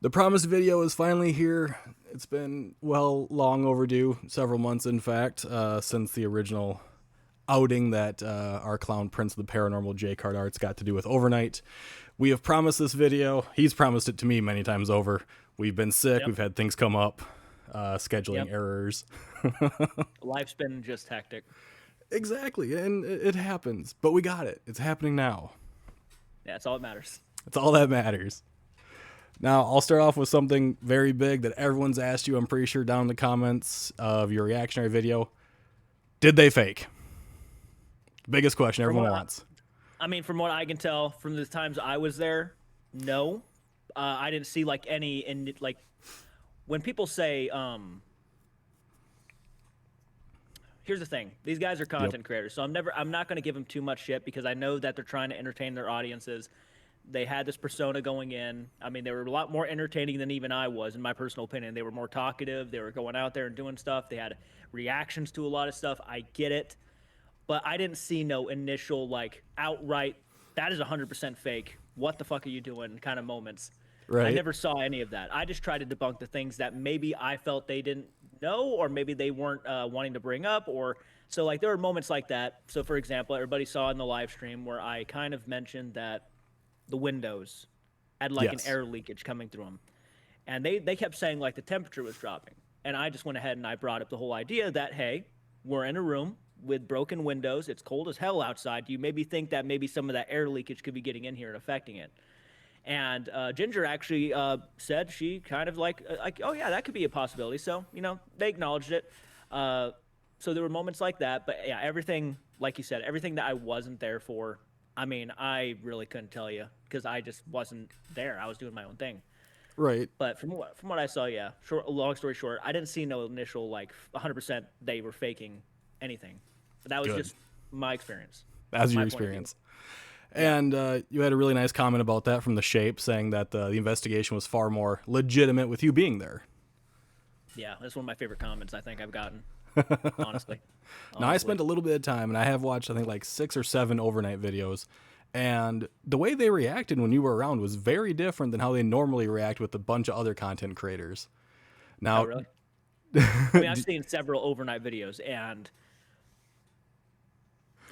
The promised video is finally here. It's been, well, long overdue, several months in fact, since the original outing that our clown prince of the paranormal JCart arts got to do with Overnight. We have promised this video. He's promised it to me many times over. We've been sick. Yep. We've had things come up, scheduling Yep. errors. Life's been just hectic. Exactly, and it happens. But we got it. It's happening now. Yeah, that's all that matters. That's all that matters. Now, I'll start off with something very big that everyone's asked you, I'm pretty sure, down in the comments of your reactionary video. Did they fake? Biggest question everyone wants. I mean, from what I can tell, from the times I was there, no. I didn't see like any, and like when people say, here's the thing: these guys are content creators, so I'm not going to give them too much shit because I know that they're trying to entertain their audiences. They had this persona going in. I mean, they were a lot more entertaining than even I was, in my personal opinion. They were more talkative. They were going out there and doing stuff. They had reactions to a lot of stuff. I get it. But I didn't see no initial, like, outright, that is 100% fake. What the fuck are you doing kind of moments. Right. I never saw any of that. I just tried to debunk the things that maybe I felt they didn't know or maybe they weren't wanting to bring up. Or so, like, there were moments like that. So, for example, everybody saw in the live stream where I kind of mentioned that the windows had like an air leakage coming through them, and they kept saying like the temperature was dropping, and I just went ahead and I brought up the whole idea that, hey, we're in a room with broken windows, it's cold as hell outside, you maybe think that maybe some of that air leakage could be getting in here and affecting it. And Ginger actually said she kind of like oh yeah, that could be a possibility. So they acknowledged it. So there were moments like that, but yeah, everything, like you said, everything that I wasn't there for, I mean, I really couldn't tell you because I just wasn't there. I was doing my own thing. Right. But from what I saw, yeah. Long story short, I didn't see no initial like 100% they were faking anything. But that was just my experience. That's your experience. And you had a really nice comment about that from The Shape, saying that the investigation was far more legitimate with you being there. Yeah, that's one of my favorite comments I think I've gotten, honestly. Now, I spent a little bit of time, and I have watched, I think, like 6 or 7 Overnight videos, and the way they reacted when you were around was very different than how they normally react with a bunch of other content creators. Now, really? I mean, I've seen several Overnight videos, and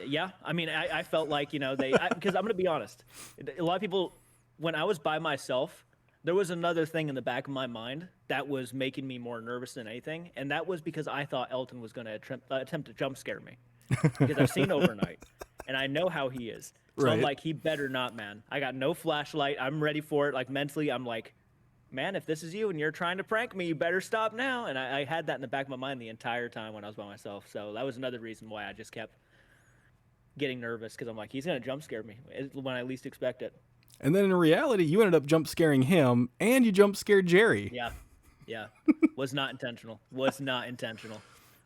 yeah, I mean, I felt like, because I'm going to be honest, a lot of people, when I was by myself, there was another thing in the back of my mind that was making me more nervous than anything, and that was because I thought Elton was going to attempt to jump scare me, because I've seen Overnight, and I know how he is. So I'm like, he better not, man. I got no flashlight. I'm ready for it. Like, mentally, I'm like, man, if this is you and you're trying to prank me, you better stop now. And I had that in the back of my mind the entire time when I was by myself. So that was another reason why I just kept getting nervous, because I'm like, he's going to jump scare me when I least expect it. And then in reality, you ended up jump scaring him, and you jump scared Jerry. Yeah. Was not intentional.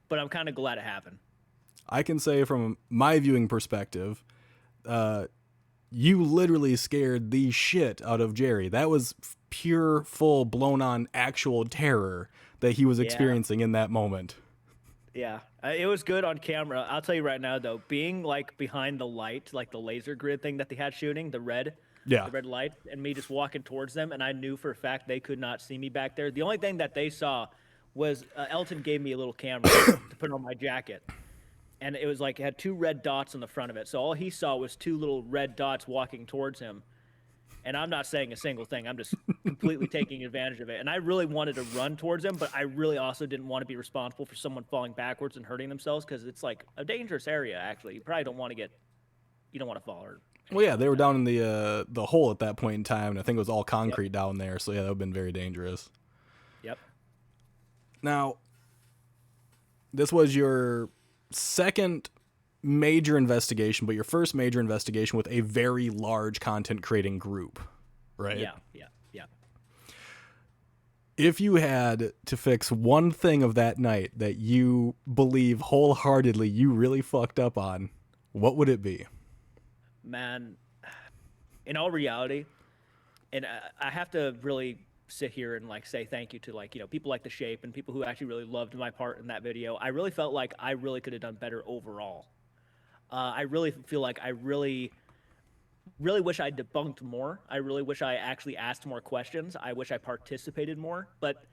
But I'm kind of glad it happened. I can say from my viewing perspective, you literally scared the shit out of Jerry. That was pure, full, blown-on, actual terror that he was experiencing in that moment. Yeah, it was good on camera. I'll tell you right now, though, being like behind the light, like the laser grid thing that they had shooting, the red light, and me just walking towards them, and I knew for a fact they could not see me back there. The only thing that they saw was Elton gave me a little camera to put on my jacket, and it was like it had 2 red dots on the front of it. So all he saw was 2 little red dots walking towards him. And I'm not saying a single thing. I'm just completely taking advantage of it. And I really wanted to run towards him, but I really also didn't want to be responsible for someone falling backwards and hurting themselves, because it's like a dangerous area, actually. You probably don't want to fall hurt. Well, yeah, they were down in the hole at that point in time, and I think it was all concrete down there. So, yeah, that would have been very dangerous. Yep. Now, this was your second major investigation, but your first major investigation with a very large content creating group, right? Yeah. If you had to fix one thing of that night that you believe wholeheartedly you really fucked up on, what would it be? Man, in all reality, and I have to really sit here and like say thank you to people like The Shape and people who actually really loved my part in that video. I really felt like I really could have done better overall. I really feel like I really really wish I debunked more. I really wish I actually asked more questions. I wish I participated more. But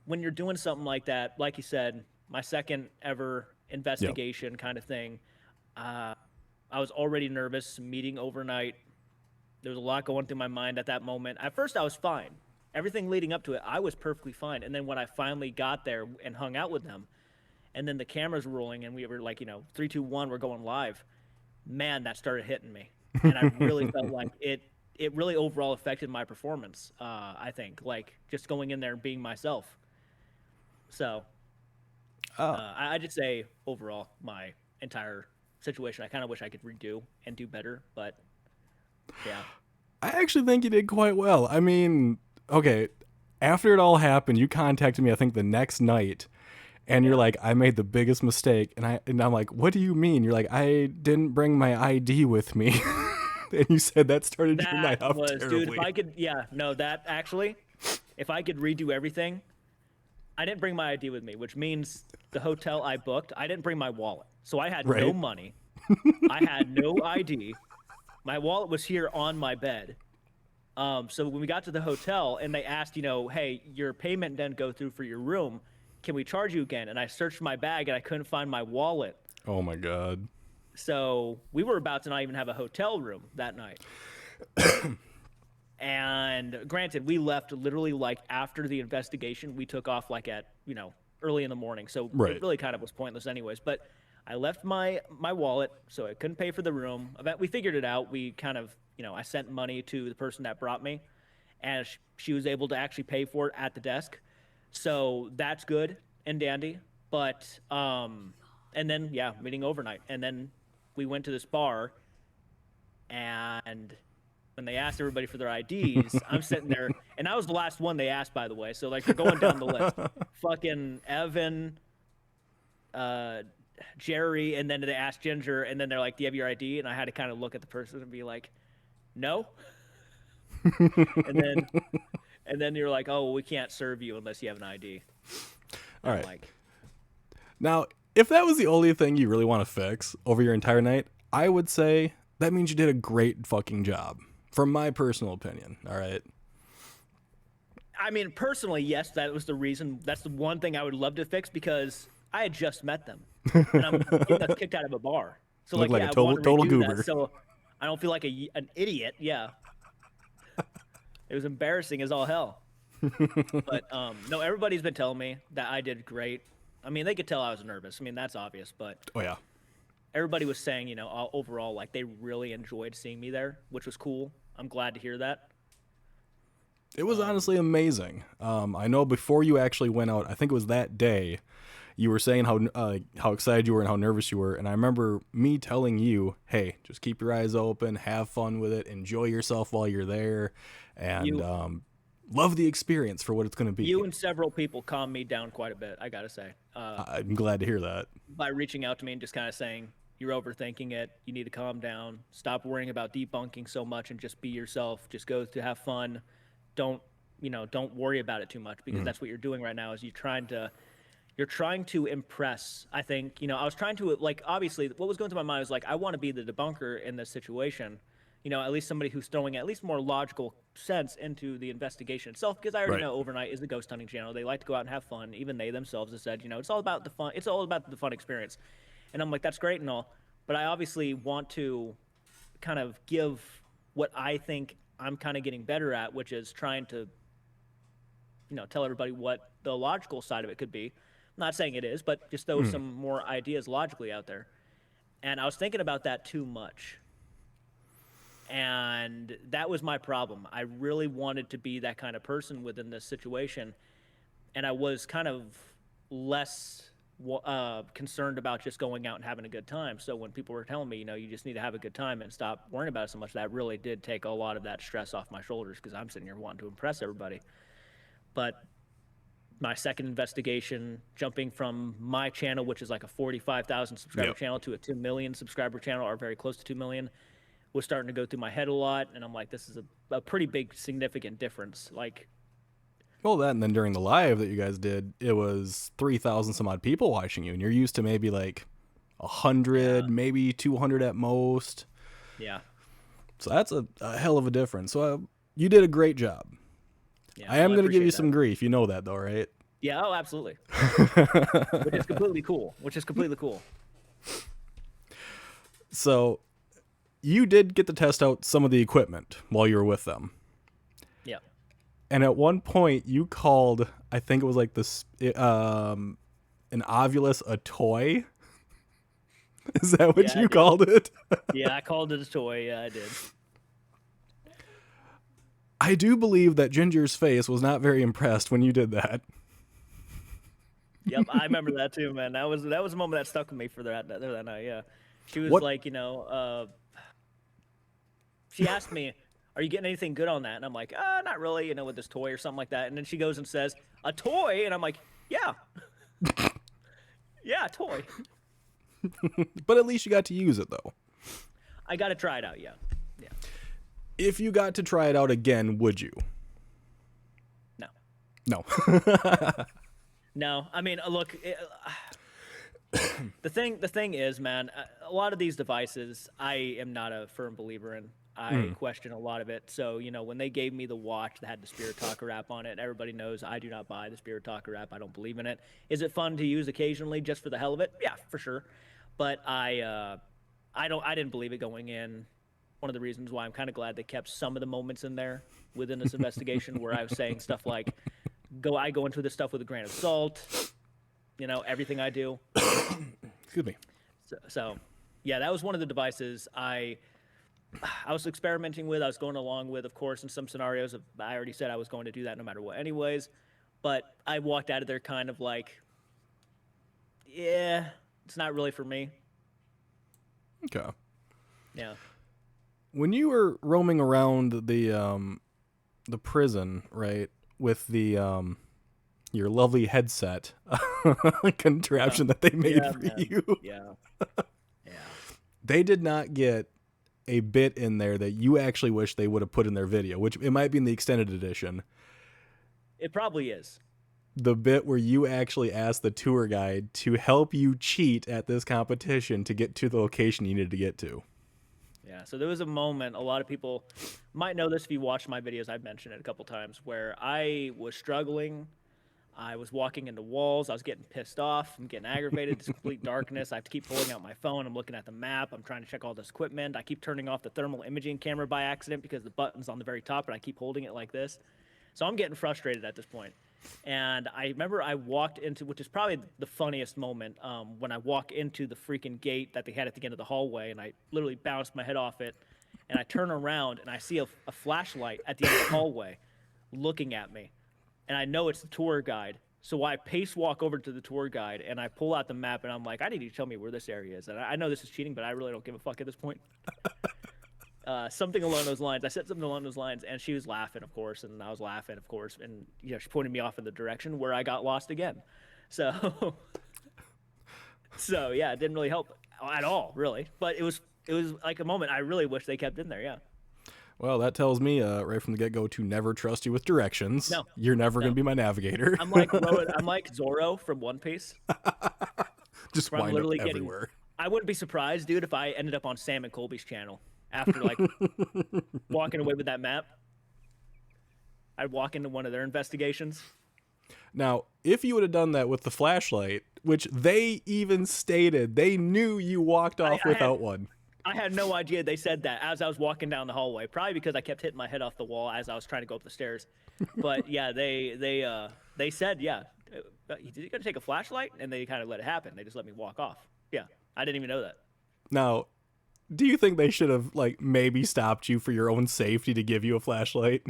when you're doing something like that, like you said, my second ever Yep. investigation kind of thing, uh, I was already nervous, meeting overnight. There was a lot going through my mind at that moment. At first, I was fine. Everything leading up to it, I was perfectly fine. And then when I finally got there and hung out with them, and then the cameras were rolling, and we were like, 3, 2, 1, we're going live. Man, that started hitting me, and I really felt like it really overall affected my performance. I think like just going in there and being myself. So Oh, I just say overall my entire situation, I kind of wish I could redo and do better, but yeah. I actually think you did quite well. I mean, okay, after it all happened, you contacted me, I think, the next night, and you're Yeah. like, I made the biggest mistake. And I'm like, what do you mean? You're like, I didn't bring my ID with me. And you said that started your That night off was, dude, if terribly. I could, yeah, no, that actually, if I could redo everything, I didn't bring my ID with me, which means the hotel I booked, I didn't bring my wallet. So I had no Right? money. I had no ID. My wallet was here on my bed. So when we got to the hotel and they asked, hey, your payment didn't go through for your room. Can we charge you again? And I searched my bag and I couldn't find my wallet. Oh my God. So we were about to not even have a hotel room that night. And granted, we left literally like after the investigation. We took off like at, early in the morning. So it Right. really kind of was pointless anyways. But I left my wallet, so I couldn't pay for the room. We figured it out. We kind of, I sent money to the person that brought me, and she was able to actually pay for it at the desk. So that's good and dandy. But and then yeah, meeting overnight, and then we went to this bar, and when they asked everybody for their IDs, I'm sitting there, and I was the last one they asked, by the way. So like they're going down the list, fucking Evan, uh, Jerry, and then they asked Ginger, and then they're like, "Do you have your ID?" And I had to kind of look at the person and be like, "No." And then you're like, "Oh, well, we can't serve you unless you have an ID." And All I'm right. like, Now, if that was the only thing you really want to fix over your entire night, I would say that means you did a great fucking job, from my personal opinion. All right. I mean, personally, yes, that was the reason. That's the one thing I would love to fix because I had just met them, and I'm getting us kicked out of a bar. So Look like, like a yeah, I want to total redo that. goober. So I don't feel like an idiot. Yeah, it was embarrassing as all hell. But no, everybody's been telling me that I did great. I mean, they could tell I was nervous. I mean, that's obvious. But Oh yeah. everybody was saying, overall, like they really enjoyed seeing me there, which was cool. I'm glad to hear that. It was honestly amazing. I know before you actually went out, I think it was that day, you were saying how excited you were and how nervous you were, and I remember me telling you, "Hey, just keep your eyes open, have fun with it, enjoy yourself while you're there, and You, love the experience for what it's going to be." you and several people calmed me down quite a bit. I gotta say. I'm glad to hear that. By reaching out to me and just kind of saying, you're overthinking it. You need to calm down. Stop worrying about debunking so much and just be yourself. Just go to have fun. Don't, don't worry about it too much because that's what you're doing right now is you're trying to impress. I think, I was trying to like obviously what was going through my mind was like I want to be the debunker in this situation. At least somebody who's throwing at least more logical sense into the investigation itself because I already Right. know Overnight is a ghost hunting channel. They like to go out and have fun. Even they themselves have said, it's all about the fun. It's all about the fun experience. And I'm like, that's great and all, but I obviously want to kind of give what I think I'm kind of getting better at, which is trying to, tell everybody what the logical side of it could be. I'm not saying it is, but just throw some more ideas logically out there. And I was thinking about that too much. And that was my problem. I really wanted to be that kind of person within this situation. And I was kind of less concerned about just going out and having a good time. So when people were telling me, you just need to have a good time and stop worrying about it so much, that really did take a lot of that stress off my shoulders because I'm sitting here wanting to impress everybody. But my second investigation, jumping from my channel, which is like a 45,000 subscriber Yep. channel, to a 2 million subscriber channel, or very close to 2 million, was starting to go through my head a lot. And I'm like, this is a pretty big, significant difference. Like, Well, that and then during the live that you guys did, it was 3,000 some odd people watching you, and you're used to maybe like yeah, 100, maybe 200 at most. yeah. So that's a hell of a difference. So you did a great job. Yeah, I am well, going to give you appreciate some that. grief. You know that, though, right? Yeah, oh, absolutely. Which is completely cool. Which is completely cool. So you did get to test out some of the equipment while you were with them. Yeah. And at one point, you called, I think it was like this, an ovulus a toy. Is that what Yeah, I you did. called it? Yeah, I called it a toy. Yeah, I did. I do believe that Ginger's face was not very impressed when you did that. Yep, I remember that too, man. That was a moment that stuck with me for that night. Yeah, she was What? like, she asked me, "Are you getting anything good on that?" And I'm like, not really, with this toy or something like that." And then she goes and says, "A toy?" And I'm like, "Yeah, yeah, a toy." But at least you got to use it, though. I got to try it out. Yeah, yeah. If you got to try it out again, would you? No, No. no. I mean, look, the thing is, man, a lot of these devices, I am not a firm believer in. I question a lot of it. So, when they gave me the watch that had the Spirit Talker app on it, everybody knows I do not buy the Spirit Talker app. I don't believe in it. Is it fun to use occasionally just for the hell of it? Yeah, for sure. But I didn't believe it going in. One of the reasons why I'm kind of glad they kept some of the moments in there within this investigation where I was saying stuff like, I go into this stuff with a grain of salt, everything I do. Excuse me. So, yeah, that was one of the devices I was experimenting with. I was going along with, of course, in some scenarios. I already said I was going to do that no matter what, anyways. But I walked out of there kind of like, yeah, it's not really for me. Okay. Yeah. When you were roaming around the prison, right, with the your lovely headset contraption that they made Yeah, for man. you, Yeah. Yeah. they did not get a bit in there that you actually wish they would have put in their video, which it might be in the extended edition. It probably is. The bit where you actually asked the tour guide to help you cheat at this competition to get to the location you needed to get to. Yeah. So there was a moment, a lot of people might know this if you watch my videos. I've mentioned it a couple times where I was struggling. I was walking into walls. I was getting pissed off. I'm getting aggravated. It's complete darkness. I have to keep pulling out my phone. I'm looking at the map. I'm trying to check all this equipment. I keep turning off the thermal imaging camera by accident because the button's on the very top, and I keep holding it like this. So I'm getting frustrated at this point. And I remember I walked into, which is probably the funniest moment, when I walk into the freaking gate that they had at the end of the hallway, and I literally bounced my head off it, and I turn around and I see a flashlight at the end of the hallway looking at me, and I know it's the tour guide. So I pace walk over to the tour guide and I pull out the map and I'm like, I need you to tell me where this area is. And I know this is cheating, but I really don't give a fuck at this point. Something along those lines. I said something along those lines, and she was laughing, of course, and I was laughing, of course, and she pointed me off in the direction where I got lost again. So, so yeah, it didn't really help at all, really. But it was like a moment I really wish they kept in there. Yeah. Well, that tells me right from the get-go to never trust you with directions. No, You're never going no. to be my navigator. I'm like Zorro from One Piece. Just Where I'm wind up literally everywhere. I wouldn't be surprised, dude, if I ended up on Sam and Colby's channel after like walking away with that map. I'd walk into one of their investigations. Now, if you would have done that with the flashlight, which they even stated they knew you walked off without one. I had no idea they said that as I was walking down the hallway. Probably because I kept hitting my head off the wall as I was trying to go up the stairs. But yeah, they said, yeah, you gonna take a flashlight, and they kind of let it happen. They just let me walk off. Yeah, I didn't even know that. Now, do you think they should have like maybe stopped you for your own safety to give you a flashlight?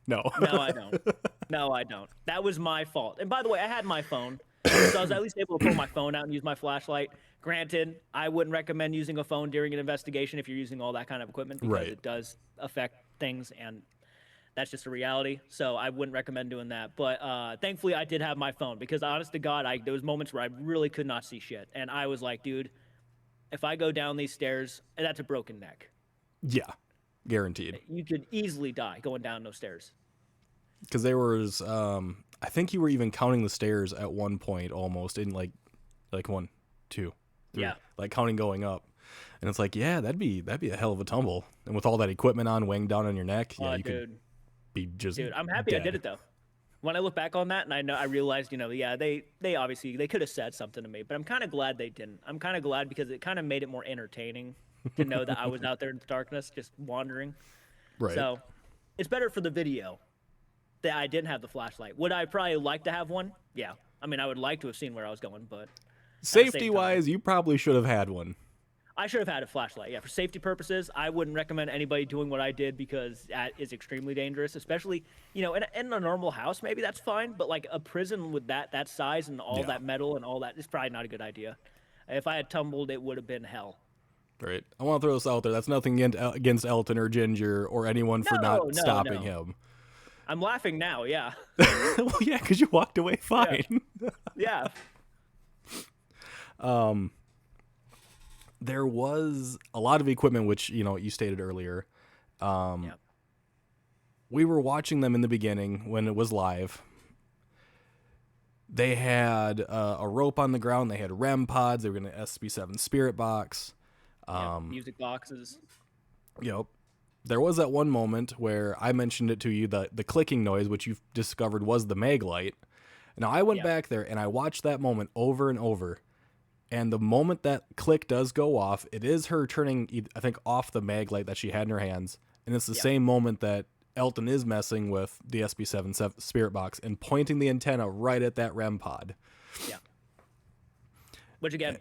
No. No, I don't. No, I don't. That was my fault. And by the way, I had my phone, so I was at least able to pull my phone out and use my flashlight. Granted, I wouldn't recommend using a phone during an investigation if you're using all that kind of equipment because Right. it does affect things, and that's just a reality. So I wouldn't recommend doing that. But thankfully, I did have my phone because, honest to God, there was moments where I really could not see shit, and I was like, dude, if I go down these stairs, that's a broken neck. Yeah, guaranteed. You could easily die going down those stairs. Because there was, I think you were even counting the stairs at one point almost in like 1, 2, 3, Yeah. like counting going up. And it's like, yeah, that'd be a hell of a tumble. And with all that equipment on, weighing down on your neck, yeah, Oh, you could dude, be just I'm happy I did dead. it though. When I look back on that, and I realized, yeah, they obviously they could have said something to me, but I'm kind of glad they didn't. I'm kind of glad because it kind of made it more entertaining to know that I was out there in the darkness just wandering. Right. So it's better for the video that I didn't have the flashlight. Would I probably like to have one? Yeah. I mean, I would like to have seen where I was going, but at the Safety same time, wise, you probably should have had one. I should have had a flashlight. Yeah, for safety purposes, I wouldn't recommend anybody doing what I did because that is extremely dangerous. Especially, in a normal house, maybe that's fine, but like a prison with that size and all Yeah. that metal and all that is probably not a good idea. If I had tumbled, it would have been hell. Right. I want to throw this out there. That's nothing against Elton or Ginger or anyone for No, not no, stopping no. him. I'm laughing now. Yeah, Well, yeah, because you walked away yeah, fine. yeah, There was a lot of equipment, which, you stated earlier. yeah, We were watching them in the beginning when it was live. They had a rope on the ground. They had REM pods. They were going to SB7 spirit box. yeah. Music boxes. Yep. There was that one moment where I mentioned it to you, the clicking noise, which you've discovered was the mag light. Now, I went Yeah, back there and I watched that moment over and over. And the moment that click does go off, it is her turning, I think, off the mag light that she had in her hands. And it's the yeah, same moment that Elton is messing with the SB7 spirit box and pointing the antenna right at that REM pod. yeah. Which again,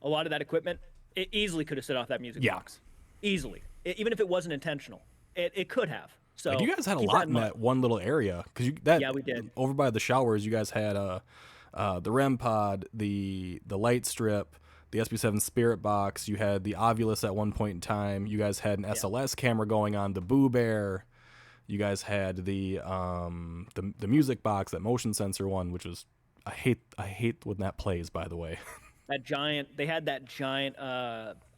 a lot of that equipment, it easily could have set off that music Yeah. box. Easily. Even if it wasn't intentional. It could have. So Like, you guys had a keep lot in in mind. that one little area. Because Yeah, we did. over by the showers, you guys had the REM pod, the light strip, the SB7 spirit box. You had the Ovulus at one point in time. You guys had an SLS camera going on, the Boo Bear. You guys had the music box, that motion sensor one, which was I hate when that plays, by the way. They had that giant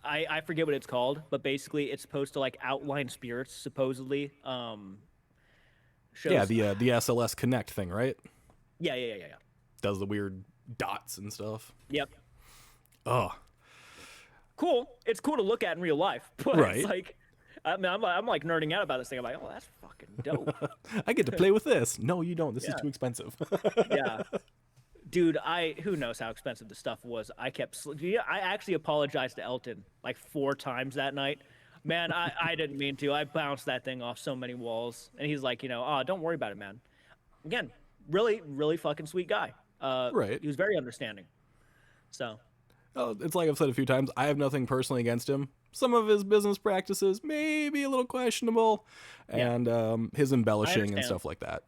I forget what it's called, but basically it's supposed to like outline spirits supposedly. Shows Yeah, the SLS Connect thing, right? yeah. Does the weird dots and stuff. Yep. Oh, Cool. It's cool to look at in real life, but right. it's like I mean, I'm like nerding out about this thing. I'm like, oh, that's fucking dope. I get to play with this. No, you don't. This is Yeah. too expensive. Yeah. Dude, who knows how expensive the stuff was. I actually apologized to Elton like 4 times that night. Man, I didn't mean to. I bounced that thing off so many walls. And he's like, oh, don't worry about it, man. Again, really, really fucking sweet guy. Right. He was very understanding. So, It's like I've said a few times. I have nothing personally against him. Some of his business practices may be a little questionable, Yeah. and his embellishing and understand. stuff like that.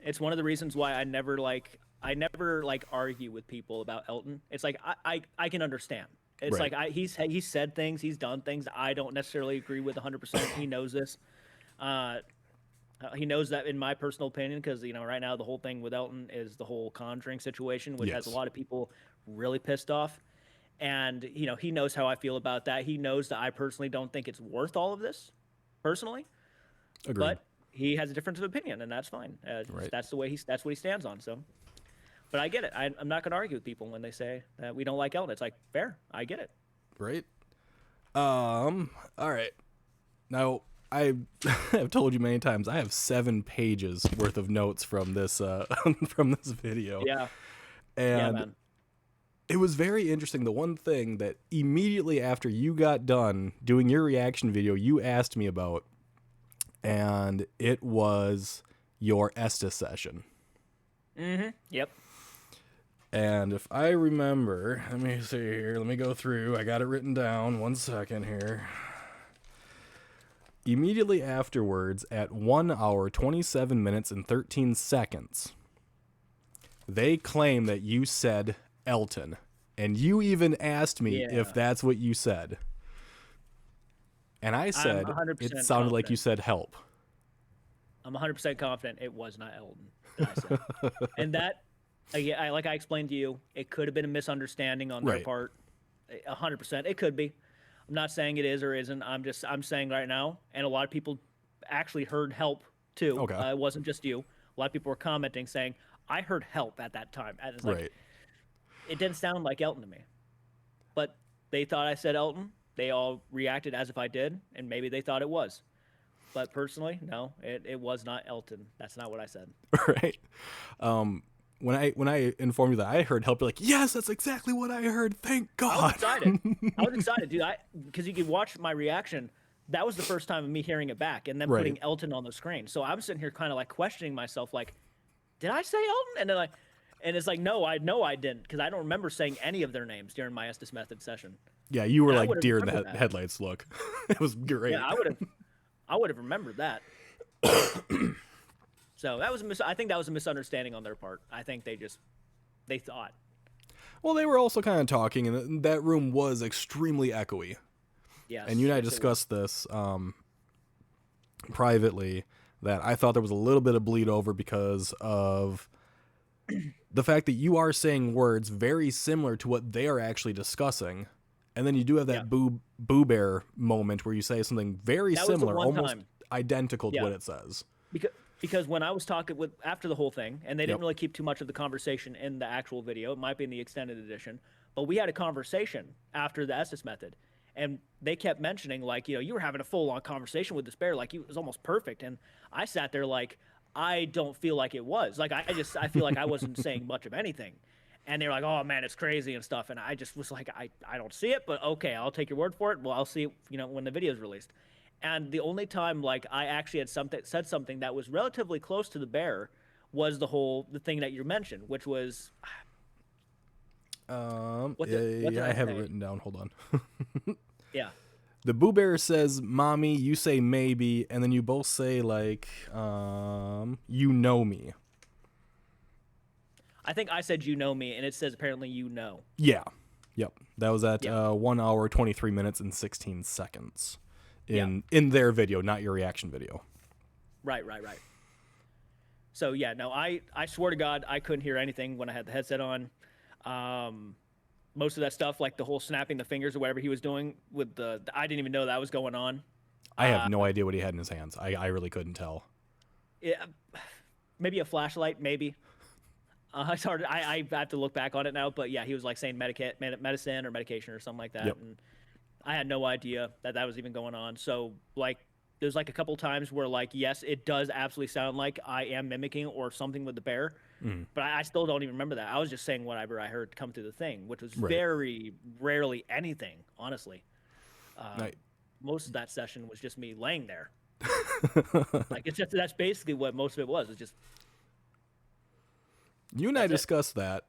it's one of the reasons why I never argue with people about Elton. It's like I can understand. It's Right. like he's said things, he's done things that I don't necessarily agree with 100%. He knows this. He knows that in my personal opinion, because right now the whole thing with Elton is the whole Conjuring situation, which has a Yes. lot of people really pissed off. And he knows how I feel about that. He knows that I personally don't think it's worth all of this, personally. Agreed. But he has a difference of opinion, and that's fine. Right. That's the way that's what he stands on. So, but I get it. I'm not going to argue with people when they say that we don't like Elton. It's like fair. I get it. Right. All right. Now, I have told you many times I have 7 pages worth of notes from this from this video. Yeah. And Yeah, man. it was very interesting. The one thing that immediately after you got done doing your reaction video, you asked me about, and it was your Estes session. Yep. And if I remember, let me see here. Let me go through. I got it written down. 1 second here. Immediately afterwards, at 1 hour, 27 minutes, and 13 seconds, they claim that you said Elton. And you even asked me Yeah. if that's what you said. And I said, 100% it sounded like you confident. said help. I'm 100% confident it was not Elton that I said. And that, like I explained to you, it could have been a misunderstanding on their Right. part. 100%. It could be. I'm not saying it is or isn't. I'm saying right now, and a lot of people actually heard help too. Okay. It wasn't just you. A lot of people were commenting saying, I heard help at that time. And it's like, Right. it didn't sound like Elton to me. But they thought I said Elton. they all reacted as if I did, and maybe they thought it was. But personally, no, it was not Elton. That's not what I said. Right. When I informed you that I heard help, you're like, yes, that's exactly what I heard. Thank I was God. excited. I was excited, dude. Because you could watch my reaction. That was the first time of me hearing it back, and then Right. putting Elton on the screen. So I'm sitting here kind of like questioning myself, like, did I say Elton? And then and it's like, no, I know I didn't, because I don't remember saying any of their names during my Estes Method session. Yeah, you were And I like would have deer in the remembered that. headlights look. It was great. Yeah, I would have remembered that. So that was I think that was a misunderstanding on their part. I think they thought. Well, they were also kind of talking, and that room was extremely echoey. Yes. And you and I yes, it was. discussed this privately, that I thought there was a little bit of bleed over because of the fact that you are saying words very similar to what they are actually discussing. And then you do have that boo bear moment where you say something very That was the similar, one almost time. identical to Yeah. what it says. Because when I was talking with after the whole thing, and they didn't Yep. really keep too much of the conversation in the actual video. It might be in the extended edition, but we had a conversation after the Estes Method, and they kept mentioning like, you were having a full on conversation with this bear, like it was almost perfect. And I sat there like, I don't feel like it was. Like I feel like I wasn't saying much of anything. And they're like, oh man, it's crazy and stuff. And I just was like, I don't see it, but okay, I'll take your word for it. Well, I'll see it, when the video is released. And the only time like I actually had said something that was relatively close to the bear was the thing that you mentioned, which was what did I I have it say? written down. Hold on. Yeah. The Boo Bear says, "Mommy," you say maybe, and then you both say like, "You know me." I think I said you know me, and it says apparently you know. Yeah. Yep. That was at Yeah. 1 hour 23 minutes and 16 seconds Yeah. in their video, not your reaction video. Right. So yeah, no, I swear to God, I couldn't hear anything when I had the headset on. Most of that stuff, like the whole snapping the fingers or whatever he was doing with I didn't even know that was going on. I have no idea what he had in his hands. I really couldn't tell. Yeah, maybe a flashlight, maybe. It's hard. I have to look back on it now, but yeah, he was like saying medicine or medication or something like that, Yep. and I had no idea that was even going on. So like, there's like a couple times where like, yes, it does absolutely sound like I am mimicking or something with the bear, but I still don't even remember that. I was just saying whatever I heard come through the thing, which was Right. very rarely anything, honestly. Right. Most of that session was just me laying there. Like that's basically what most of it was. It's just You and I discussed that.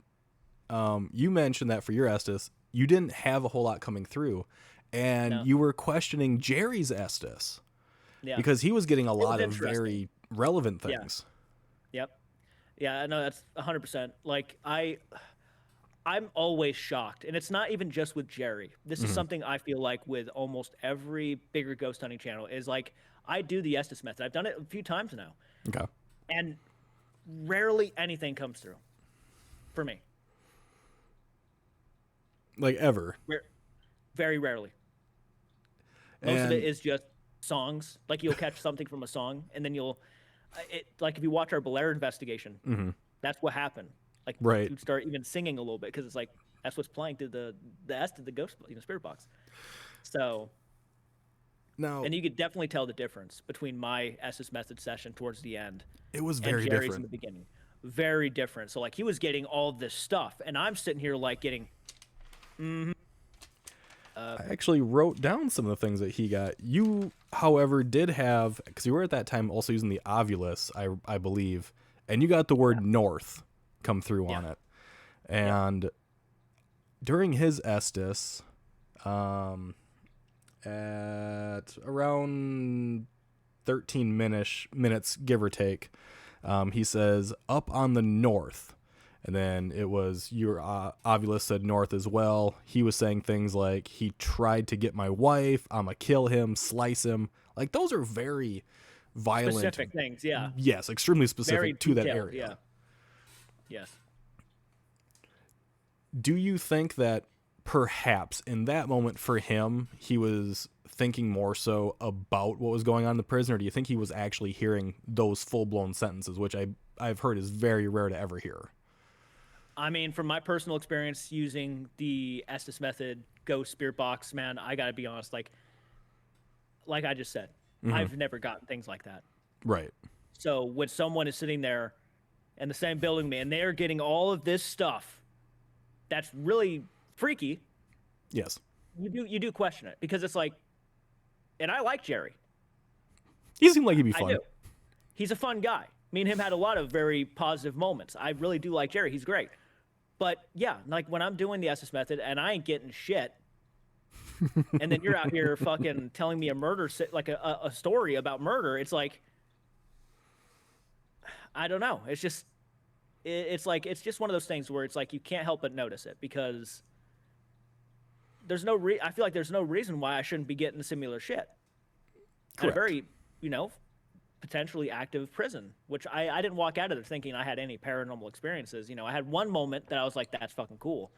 You mentioned that for your Estes, you didn't have a whole lot coming through, and No. you were questioning Jerry's Estes yeah. because he was getting a lot of interesting. very relevant Yeah. things. Yep. Yeah, no, that's 100%. Like I'm always shocked, and it's not even just with Jerry. This is something I feel like with almost every bigger ghost hunting channel is like I do the Estes method. I've done it a few times now, Okay. and rarely anything comes through for me. Like ever. Very rarely. Most of And- it is just songs. Like you'll catch something from a song, and then like if you watch our Blair investigation, that's what happened. Like Right. you'd start even singing a little bit because it's like that's what's playing through the ghost spirit box. So Now, and you could definitely tell the difference between my Estes method session towards the end it was and very Jerry's in different. the beginning. Very different. So like he was getting all this stuff, and I'm sitting here like getting. I actually wrote down some of the things that he got. You, however, did have, because you were at that time also using the Ovulus, I believe, and you got the word north come through on it. And during his Estes, at around 13 minutes, give or take, he says, up on the north. And then it was your Ovulus said north as well. He was saying things like, he tried to get my wife, I'ma kill him, slice him. Like, those are very violent. Specific things, yeah. Yes, extremely specific Very to that detailed, area. yeah. Yes. Do you think that perhaps in that moment for him, he was thinking more so about what was going on in the prison, or do you think he was actually hearing those full-blown sentences, which I've heard is very rare to ever hear? I mean, from my personal experience using the Estes method ghost spirit box, man, I gotta be honest. Like I just said, Mm-hmm. I've never gotten things like that. Right. So when someone is sitting there in the same building with me and they're getting all of this stuff, that's really freaky. Yes. You do question it because it's like, and I like Jerry. He seemed like he'd be I fun. do. He's a fun guy. Me and him had a lot of very positive moments. I really do like Jerry. He's great. But yeah, like when I'm doing the Estes method and I ain't getting shit, and then you're out here fucking telling me a murder, like a story about murder, it's like, I don't know. It's just, it's like, it's just one of those things where it's like you can't help but notice it because there's no I feel like there's no reason why I shouldn't be getting similar shit. At a very, potentially active prison, which I didn't walk out of there thinking I had any paranormal experiences. I had one moment that I was like, that's fucking cool.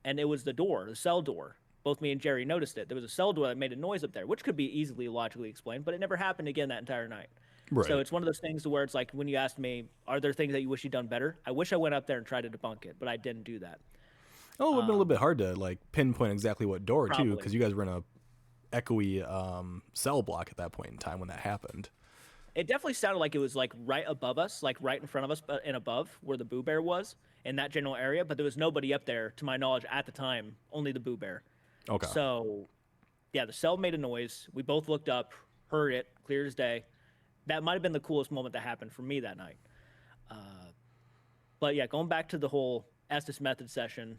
And it was the cell door. Both me and Jerry noticed it. There was a cell door that made a noise up there, which could be easily logically explained, but it never happened again that entire night. Right. So it's one of those things where it's like when you asked me, are there things that you wish you'd done better? I wish I went up there and tried to debunk it, but I didn't do that. Oh, it would have been a little bit hard to like pinpoint exactly what door Probably. too, because you guys were in a echoey cell block at that point in time when that happened. It definitely sounded like it was like right above us, like right in front of us, but and above where the Boo Bear was in that general area. But there was nobody up there, to my knowledge, at the time. Only the Boo Bear. Okay. So, yeah, the cell made a noise. We both looked up, heard it, clear as day. That might have been the coolest moment that happened for me that night. But yeah, going back to the whole Estes method session,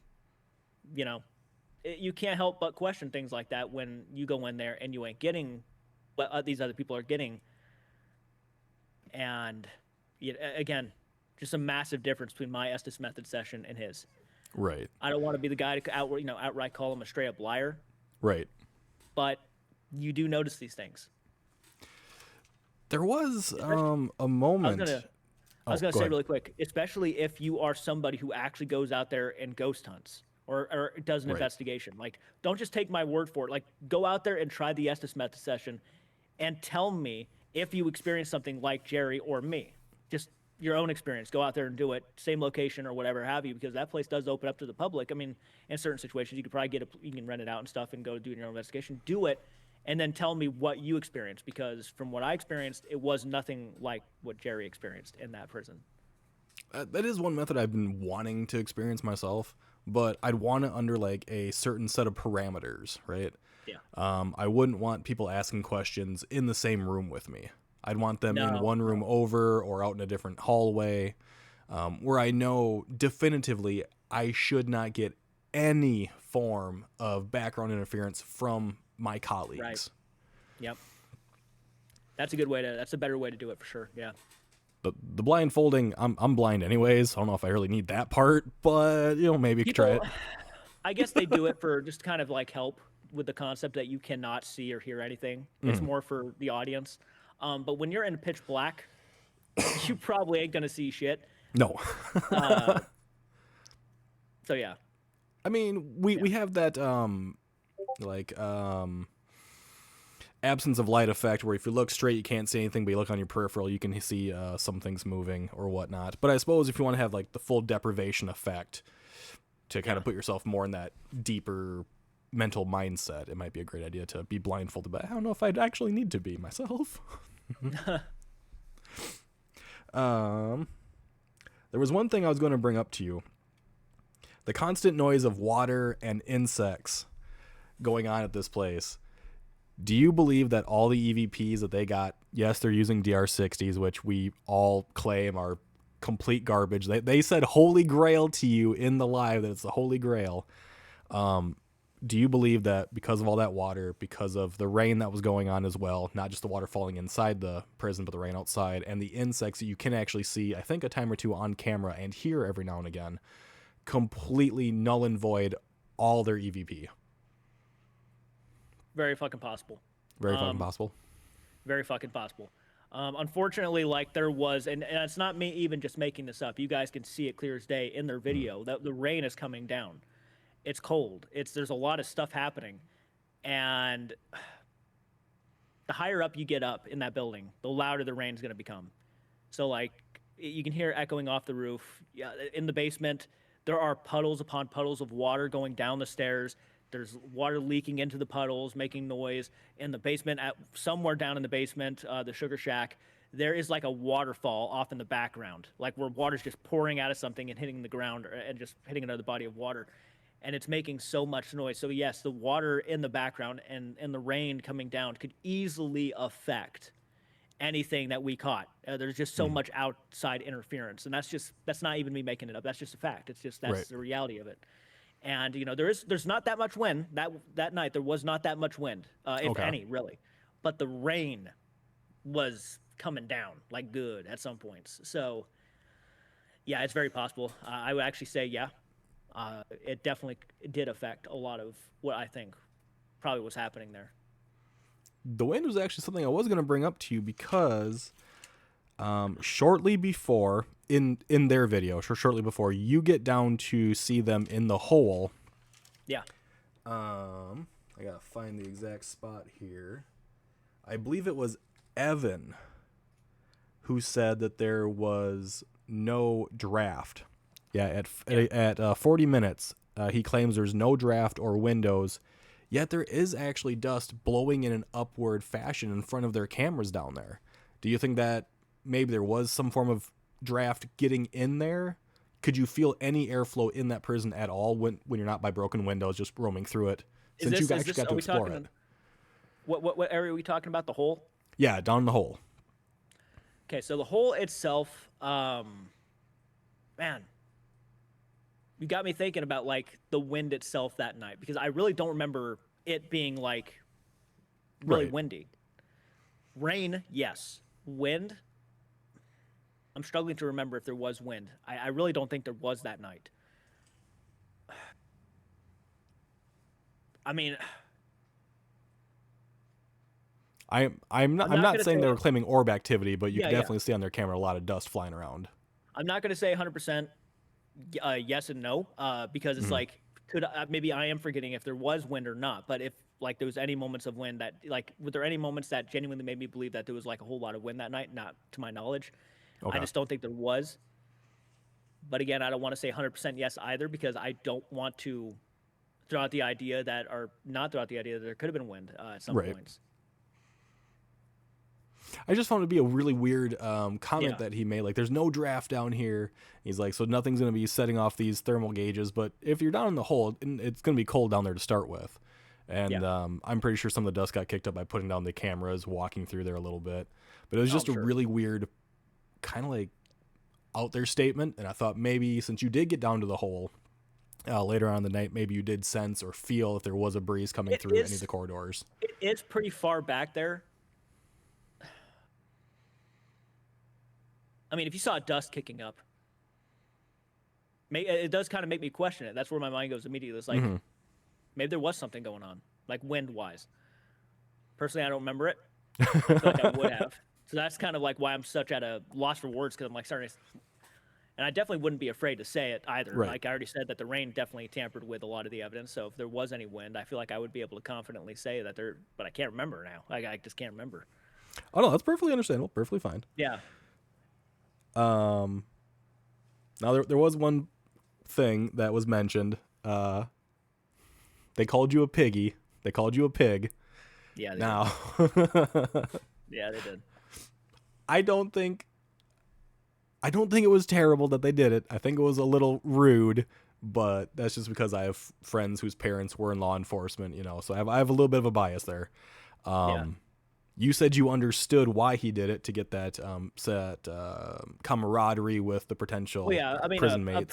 you can't help but question things like that when you go in there and you ain't getting what these other people are getting. And again, just a massive difference between my Estes method session and his. Right. I don't want to be the guy to outright call him a straight up liar. Right. But you do notice these things. There was a moment. I was gonna say really quick, especially if you are somebody who actually goes out there and ghost hunts or does an investigation. Like, don't just take my word for it. Like, go out there and try the Estes method session, and tell me if you experience something like Jerry or me. Just your own experience. Go out there and do it, same location or whatever have you, because that place does open up to the public. I mean, in certain situations, you could probably you can rent it out and stuff and go do your own investigation. Do it, and then tell me what you experienced, because from what I experienced, it was nothing like what Jerry experienced in that prison. That is one method I've been wanting to experience myself, but I'd want it under like a certain set of parameters, right? Yeah. I wouldn't want people asking questions in the same room with me. I'd want them in one room over or out in a different hallway, where I know definitively I should not get any form of background interference from my colleagues. Right. Yep. That's a better way to do it for sure. Yeah. The blindfolding, I'm blind anyways. I don't know if I really need that part, but maybe you could try it. I guess they do it for just kind of like help with the concept that you cannot see or hear anything. It's more for the audience. But when you're in pitch black, you probably ain't gonna see shit. No. So yeah. I mean, we have that absence of light effect where if you look straight you can't see anything, but you look on your peripheral you can see some things moving or whatnot. But I suppose if you want to have like the full deprivation effect to kind of put yourself more in that deeper mental mindset, it might be a great idea to be blindfolded, but I don't know if I'd actually need to be myself. There was one thing I was going to bring up to you. The constant noise of water and insects going on at this place. Do you believe that all the EVPs that they got, yes, they're using DR60s, which we all claim are complete garbage. They said Holy Grail to you in the live, that it's the Holy Grail. Do you believe that because of all that water, because of the rain that was going on as well, not just the water falling inside the prison, but the rain outside, and the insects that you can actually see, I think a time or two on camera and hear every now and again, completely null and void all their EVP? Very fucking possible. Very fucking possible. Very fucking possible. Unfortunately, like there was, and it's not me even just making this up. You guys can see it clear as day in their video that the rain is coming down. It's cold. There's a lot of stuff happening, and the higher up you get up in that building, the louder the rain's going to become. So like you can hear it echoing off the roof. Yeah, in the basement, there are puddles upon puddles of water going down the stairs. There's water leaking into the puddles, making noise in the basement. Somewhere down in the basement, the sugar shack, there is like a waterfall off in the background, like where water's just pouring out of something and hitting the ground and just hitting another body of water. And it's making so much noise. So yes, the water in the background and the rain coming down could easily affect anything that we caught. There's just so much outside interference, and that's not even me making it up. That's just a fact. It's just Right. that's the reality of it. And there's not that much wind that night. There was not that much wind, if Okay. any, really. But the rain was coming down like good at some points. So yeah, it's very possible. I would actually say yeah, it definitely did affect a lot of what I think probably was happening there. The wind was actually something I was going to bring up to you because shortly before in their video, shortly before you get down to see them in the hole. Yeah. I gotta find the exact spot here. I believe it was Evan who said that there was no draft. Yeah, at 40 minutes, he claims there's no draft or windows, yet there is actually dust blowing in an upward fashion in front of their cameras down there. Do you think that maybe there was some form of draft getting in there? Could you feel any airflow in that prison at all when you're not by broken windows, just roaming through it? Since you actually got to explore it. What area are we talking about? The hole? Yeah, down in the hole. Okay, so the hole itself, man, you got me thinking about like the wind itself that night, because I really don't remember it being like really Right. windy. Rain, yes. Wind, I'm struggling to remember if there was wind. I really don't think there was that night. I mean, I'm not gonna saying they say- were claiming orb activity, but you Yeah, can yeah. definitely see on their camera a lot of dust flying around. I'm not going to say 100% yes and no, because it's like, maybe I am forgetting if there was wind or not. But if like there was any moments of wind that, like, were there any moments that genuinely made me believe that there was like a whole lot of wind that night? Not to my knowledge. Okay. I just don't think there was. But again, I don't want to say 100% yes either, because I don't want to throw out the idea that, or not throw out the idea that there could have been wind at some Right. points. I just found it to be a really weird comment Yeah. that he made. Like, there's no draft down here. He's like, so nothing's going to be setting off these thermal gauges. But if you're down in the hole, it's going to be cold down there to start with. And Yeah. I'm pretty sure some of the dust got kicked up by putting down the cameras, walking through there a little bit. But it was just a sure. really weird, kind of like out there statement. And I thought maybe since you did get down to the hole later on in the night, maybe you did sense or feel if there was a breeze coming It through any is- of the corridors. It's pretty far back there. I mean, if you saw dust kicking up, it does kind of make me question it. That's where my mind goes immediately. It's like, maybe there was something going on, like wind-wise. Personally, I don't remember it. I feel like I would have. So that's kind of like why I'm such at a loss for words, because I'm like starting to... And I definitely wouldn't be afraid to say it either. Right. Like I already said that the rain definitely tampered with a lot of the evidence. So if there was any wind, I feel like I would be able to confidently say that there... But I can't remember now. I just can't remember. Oh, no, that's perfectly understandable. Perfectly fine. Yeah. Now there was one thing that was mentioned. They called you a piggy. They called you a pig. Yeah. Now, Yeah, they did. I don't think it was terrible that they did it. I think it was a little rude, but that's just because I have friends whose parents were in law enforcement, so I have a little bit of a bias there. Yeah. You said you understood why he did it, to get that camaraderie with the potential Well, yeah, I mean, prison a mates.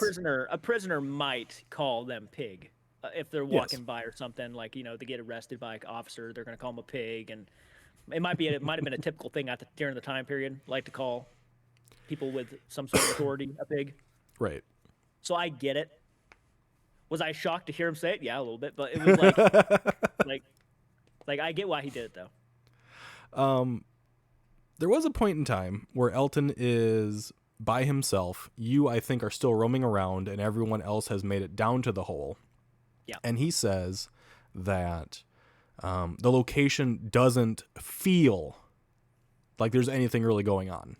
prisoner might call them pig if they're walking by or something. Like, they get arrested by an officer, they're going to call them a pig, and it might have been a typical thing during the time period, like to call people with some sort of authority a pig. Right. So I get it. Was I shocked to hear him say it? Yeah, a little bit, but it was like, like I get why he did it though. There was a point in time where Elton is by himself. You, I think, are still roaming around, and everyone else has made it down to the hole. Yeah. And he says that the location doesn't feel like there's anything really going on.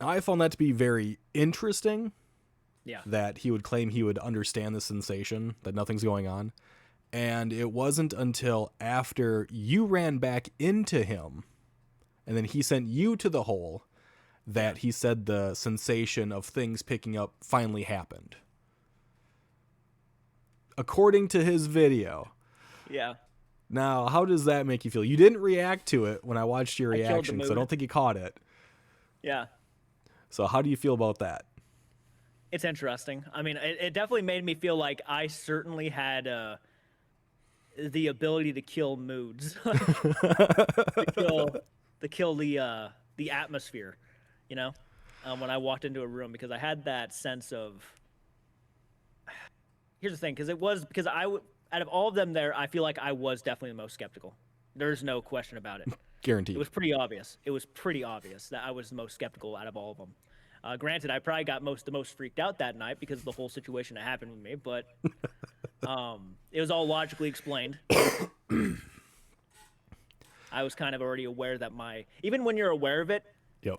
I found that to be very interesting. Yeah. that he would claim he would understand the sensation, that nothing's going on. And it wasn't until after you ran back into him and then he sent you to the hole that he said the sensation of things picking up finally happened. According to his video. Yeah. Now, how does that make you feel? You didn't react to it when I watched your reaction, so I don't think you caught it. Yeah. So how do you feel about that? It's interesting. I mean, it definitely made me feel like I certainly had the ability to kill moods, to kill the atmosphere, you know, when I walked into a room, because I had that sense of. Here's the thing, because out of all of them there, I feel like I was definitely the most skeptical. There's no question about it. Guaranteed. It was pretty obvious. It was pretty obvious that I was the most skeptical out of all of them. Granted, I probably got the most freaked out that night because of the whole situation that happened with me, but it was all logically explained. I was kind of already aware that even when you're aware of it,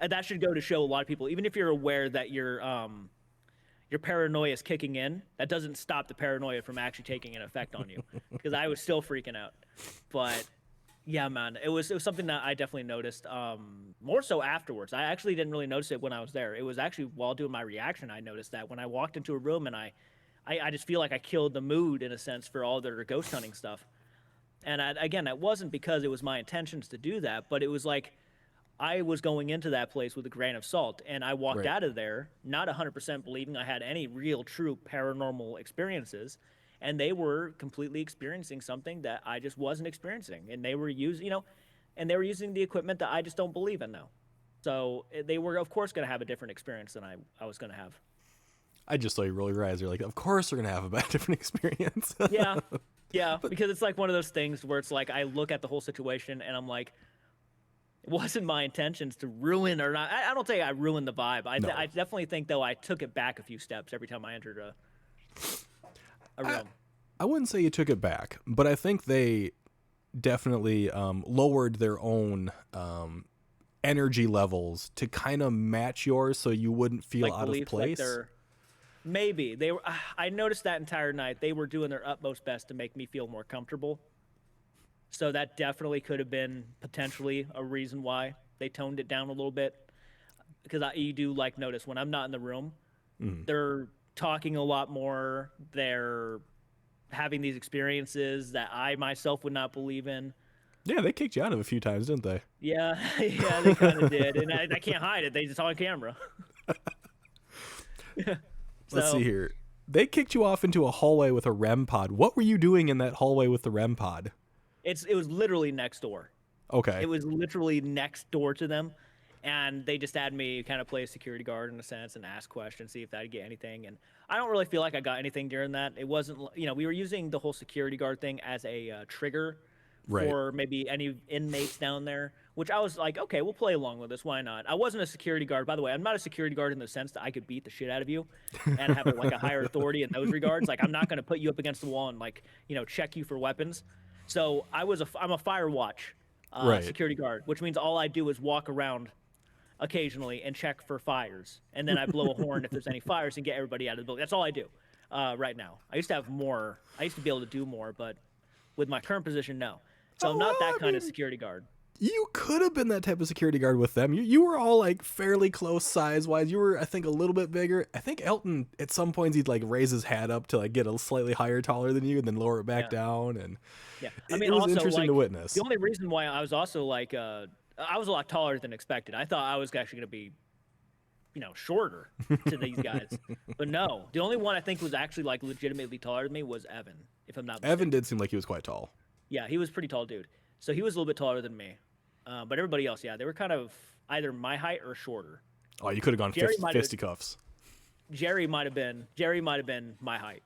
that should go to show a lot of people, even if you're aware that your paranoia is kicking in, that doesn't stop the paranoia from actually taking an effect on you, because I was still freaking out. But yeah, man, it was something that I definitely noticed, more so afterwards. I actually didn't really notice it when I was there. It was actually while doing my reaction, I noticed that when I walked into a room, and I just feel like I killed the mood, in a sense, for all their ghost hunting stuff. And again, that wasn't because it was my intentions to do that, but it was like I was going into that place with a grain of salt, and I walked out of there not 100% believing I had any real, true paranormal experiences. And they were completely experiencing something that I just wasn't experiencing. And they were using, using the equipment that I just don't believe in now. So they were, of course, going to have a different experience than I was going to have. I just saw you roll your eyes. You're like, of course we're going to have a different experience. Yeah. Yeah. Because it's like one of those things where it's like I look at the whole situation and I'm like, it wasn't my intentions to ruin or not. I don't think I ruined the vibe. I definitely think, though, I took it back a few steps every time I entered a room. I wouldn't say you took it back, but I think they definitely lowered their own energy levels to kind of match yours, so you wouldn't feel out of place. Maybe they were. I noticed that entire night they were doing their utmost best to make me feel more comfortable. So that definitely could have been potentially a reason why they toned it down a little bit. Because you do notice when I'm not in the room, they're talking a lot more. They're having these experiences that I myself would not believe in. Yeah, they kicked you out of a few times, didn't they? Yeah, they kind of did, and I can't hide it. They just on camera. Let's see here. They kicked you off into a hallway with a REM pod. What were you doing in that hallway with the REM pod? It was literally next door. Okay. It was literally next door to them. And they just had me kind of play a security guard in a sense and ask questions, see if I'd get anything. And I don't really feel like I got anything during that. It wasn't, we were using the whole security guard thing as a trigger for maybe any inmates down there, which I was like, okay, we'll play along with this. Why not? I wasn't a security guard. By the way, I'm not a security guard in the sense that I could beat the shit out of you and have a higher authority in those regards. Like, I'm not going to put you up against the wall and check you for weapons. So I'm a fire watch security guard, which means all I do is walk around occasionally and check for fires, and then I blow a horn if there's any fires and get everybody out of the building. That's all I do right now. I used to have more. I used to be able to do more, but with my current position, no. So I'm not that kind of security guard. You could have been that type of security guard with them. You were all fairly close size-wise. You were, I think, a little bit bigger. I think Elton, at some points, he'd raise his hat up to get a slightly higher, taller than you, and then lower it back down. And I mean, it was also, interesting to witness. The only reason why I was also I was a lot taller than expected. I thought I was actually going to be, shorter to these guys. But no, the only one I think was actually legitimately taller than me was Evan, if I'm not mistaken. Evan did seem like he was quite tall. Yeah, he was a pretty tall dude. So he was a little bit taller than me. But everybody else, they were kind of either my height or shorter. Oh, you could have gone fisticuffs. Jerry might have been my height.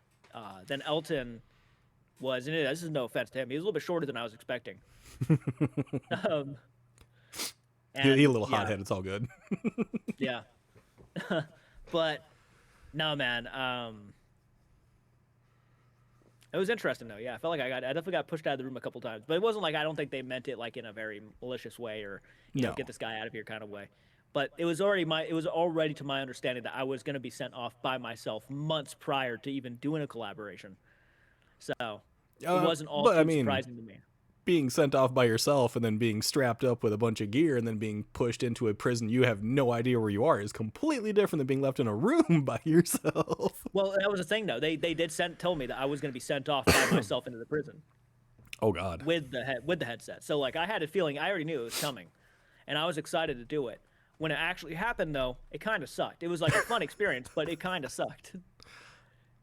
Then Elton was, and this is no offense to him, he was a little bit shorter than I was expecting. He a little hothead. It's all good. Yeah. But no, man. It was interesting though. Yeah, I felt like I definitely got pushed out of the room a couple times, but it wasn't I don't think they meant it in a very malicious way or get this guy out of here kind of way. But it was already to my understanding that I was going to be sent off by myself months prior to even doing a collaboration. So it wasn't all But I too mean, surprising to me. being sent off by yourself and then being strapped up with a bunch of gear and then being pushed into a prison you have no idea where you are is completely different than being left in a room by yourself. Well, that was the thing though. They did tell me that I was going to be sent off by myself into the prison Oh God. with the headset. So like I had a feeling I already knew it was coming, and I was excited to do it. When it actually happened though, it kind of sucked. It was like a fun experience, but it kind of sucked.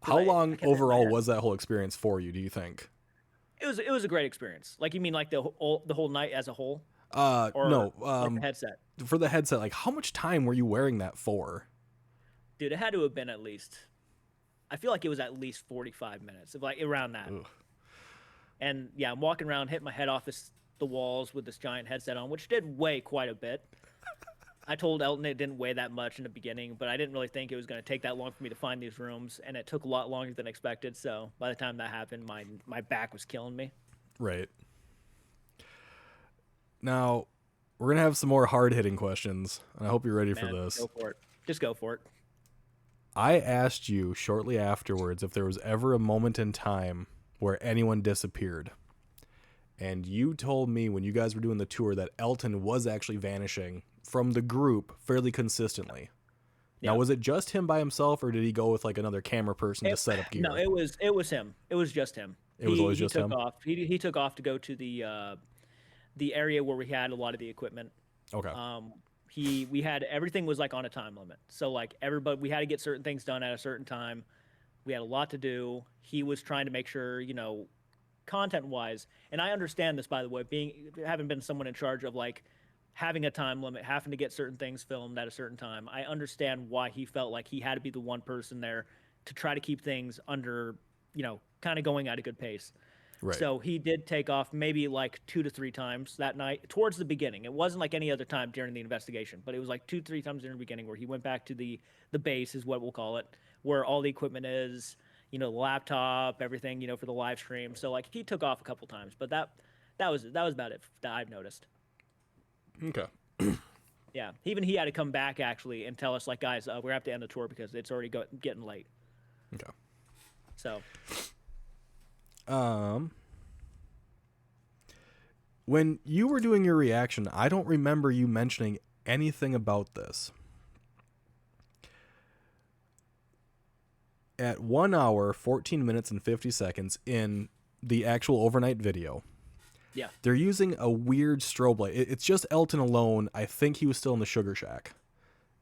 How I long kept it in my overall head. was that whole experience for you, do you think? It was a great experience. Like you mean like the whole night as a whole, or No. like the headset? For the headset, like how much time were you wearing that for? Dude, it had to have been at least. I feel like it was at least 45 minutes, like around that. Ugh. And yeah, I'm walking around, hitting my head off the walls with this giant headset on, which did weigh quite a bit. I told Elton it didn't weigh that much in the beginning, but I didn't really think it was going to take that long for me to find these rooms, and it took a lot longer than expected. So by the time that happened, my back was killing me. Right. Now, we're going to have some more hard-hitting questions, and I hope you're ready for Man, this. go for it. Just go for it. I asked you shortly afterwards if there was ever a moment in time where anyone disappeared. And you told me when you guys were doing the tour that Elton was actually vanishing from the group fairly consistently. Now, Yeah. was it just him by himself, or did he go with like another camera person to set up gear? No, it was him. It was just him. It was always just took him? off. He took off to go to the area where we had a lot of the equipment. Okay. We had everything was like on a time limit. So like everybody, we had to get certain things done at a certain time. We had a lot to do. He was trying to make sure, content wise, and I understand this by the way, having been someone in charge of like having a time limit, having to get certain things filmed at a certain time. I understand why he felt like he had to be the one person there to try to keep things under, kind of going at a good pace. Right. So he did take off maybe like 2 to 3 times that night towards the beginning. It wasn't like any other time during the investigation, but it was like 2, 3 times during the beginning where he went back to the base is what we'll call it, where all the equipment is, the laptop, everything, for the live stream. So like he took off a couple times, but that was about it that I've noticed. Okay. Yeah, even he had to come back actually and tell us like, guys, we're gonna have to end the tour because it's already getting late. Okay. So. When you were doing your reaction, I don't remember you mentioning anything about this. At 1 hour, 14 minutes, and 50 seconds in the actual overnight video, Yeah. they're using a weird strobe light. It's just Elton alone. I think he was still in the Sugar Shack.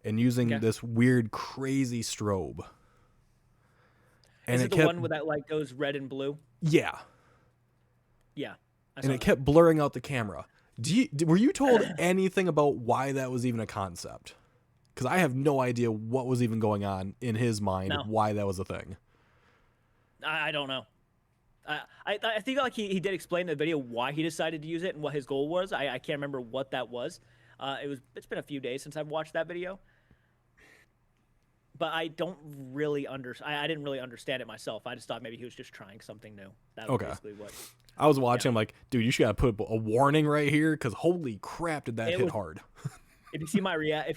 And using Okay. this weird, crazy strobe. And Is it the one with that like goes red and blue? Yeah. Yeah. And it kept blurring out the camera. Were you told anything about why that was even a concept? Because I have no idea what was even going on in his mind, No. why that was a thing. I don't know. I think like he did explain in the video why he decided to use it and what his goal was. I can't remember what that was. It's been a few days since I've watched that video. But I don't really I didn't really understand it myself. I just thought maybe he was just trying something new. That was Okay. basically what. I was watching, I'm like, dude, you should gotta put a warning right here, because holy crap, did that hit was- hard. If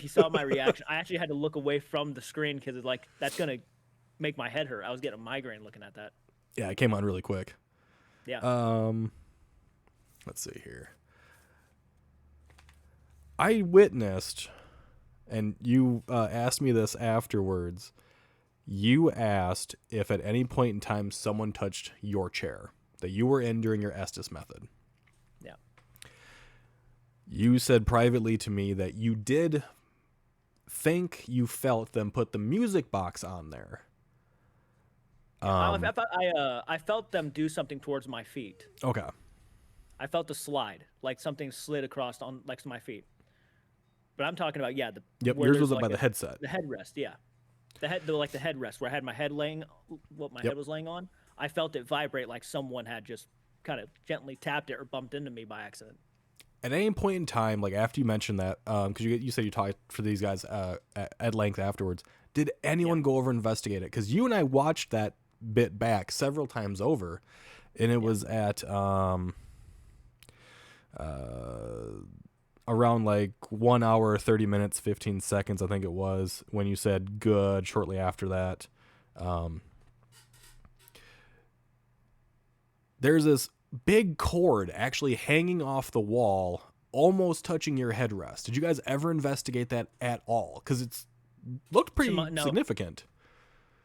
you saw my reaction, I actually had to look away from the screen because it's like that's gonna make my head hurt. I was getting a migraine looking at that. Yeah, it came on really quick. Yeah. Let's see here. I witnessed, and you asked me this afterwards, you asked if at any point in time someone touched your chair that you were in during your Estes method. Yeah. You said privately to me that you did think you felt them put the music box on there. I felt them do something towards my feet. Okay. I felt the slide, like something slid across on next to my feet. But I'm talking about Yep, where yours there's was up like by the headset. the headrest, yeah, the headrest where I had my head laying, what my Yep. head was laying on. I felt it vibrate like someone had just kind of gently tapped it or bumped into me by accident. At any point in time, like after you mentioned that, because you said you talked for these guys at length afterwards, did anyone go over and investigate it? Because you and I watched that bit back several times over, and it was at around like 1 hour, 30 minutes, 15 seconds, I think it was, when you said good shortly after that. Um, there's this big cord actually hanging off the wall, almost touching your headrest. Did you guys ever investigate that at all? Because it's looked pretty No, significant.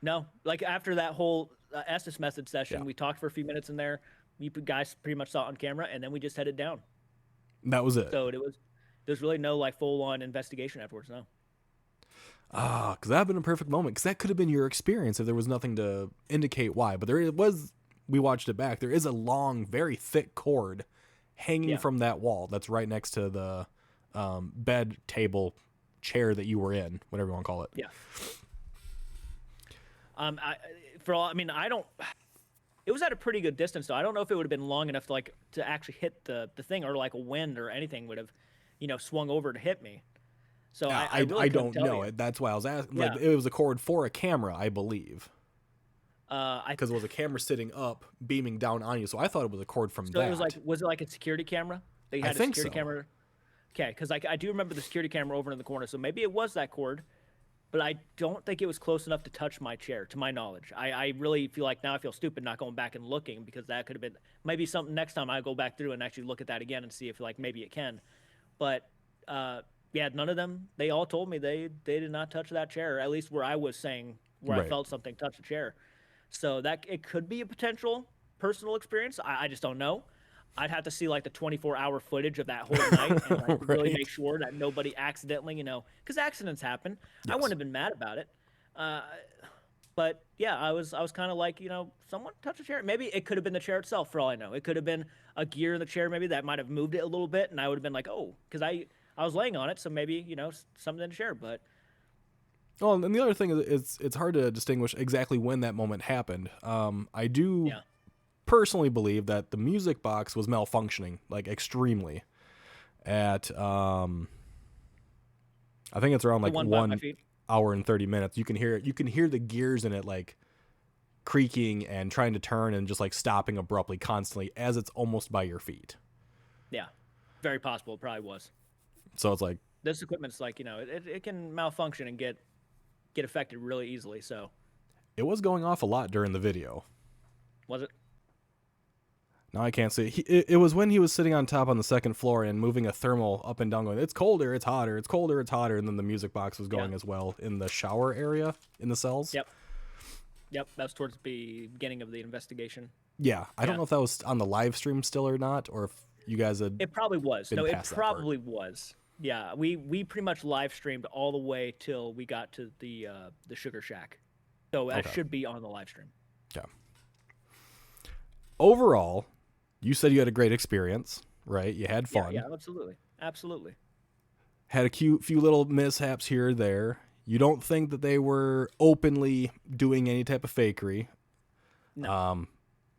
no. Like after that whole Estes method session, Yeah. we talked for a few minutes in there. You guys pretty much saw it on camera, and then we just headed down. That was it. So there's really no like full on investigation afterwards. No. Because that would have been a perfect moment. Because that could have been your experience if there was nothing to indicate why. But there was, we watched it back. There is a long, very thick cord hanging from that wall that's right next to the bed, table, chair that you were in, whatever you want to call it. Yeah. I mean, I don't. It was at a pretty good distance, though. I don't know if it would have been long enough to to actually hit the thing, or like a wind or anything would have, swung over to hit me. So I really don't couldn't tell know you. it. That's why I was asking. Yeah. Like, it was a cord for a camera, I believe, I because it was a camera sitting up, beaming down on you. So I thought it was a cord from so that. it was was it like a security camera? They I had a think security so. camera. Okay, because I do remember the security camera over in the corner, so maybe it was that cord, but I don't think it was close enough to touch my chair, to my knowledge. I really feel like now I feel stupid not going back and looking, because that could have been maybe something next time I go back through and actually look at that again and see if like maybe it can. But yeah, none of them. They all told me they did not touch that chair, at least where I was saying where I Right. felt something touch the chair. So that it could be a potential personal experience. I just don't know. I'd have to see like the 24-hour footage of that whole night and like really Right. make sure that nobody accidentally, because accidents happen. I Yes. wouldn't have been mad about it. Uh, but yeah, I was kind of like, someone touched a chair. Maybe it could have been the chair itself, for all I know. It could have been a gear in the chair, maybe that might have moved it a little bit, and I would have been like, oh, because I was laying on it, so maybe something in the chair. But Well, and the other thing is it's hard to distinguish exactly when that moment happened. I do yeah, personally believe that the music box was malfunctioning, like extremely. At I think it's around the like one by my 1 feet. hour and 30 minutes. You can hear it. You can hear the gears in it like creaking and trying to turn and just like stopping abruptly constantly as it's almost by your feet. Yeah, very possible. It probably was. So it's like This equipment's like it can malfunction and get affected really easily. So it was going off a lot during the video. was it? Now I can't see. It was when he was sitting on top on the second floor and moving a thermal up and down, going, "It's colder, it's hotter, it's colder, it's hotter," and then the music box was going Yeah. as well in the shower area in the cells. Yep. Yep. That was towards the beginning of the investigation. Yeah, I don't Yeah. know if that was on the live stream still or not, or if you guys had. It probably was. Been No, it past that part. probably was. Yeah, we pretty much live streamed all the way till we got to the Sugar Shack. So that Okay. should be on the live stream. Yeah. Overall, you said you had a great experience, right? You had Yeah, fun. yeah, absolutely. Absolutely. Had a few little mishaps here or there. You don't think that they were openly doing any type of fakery. No.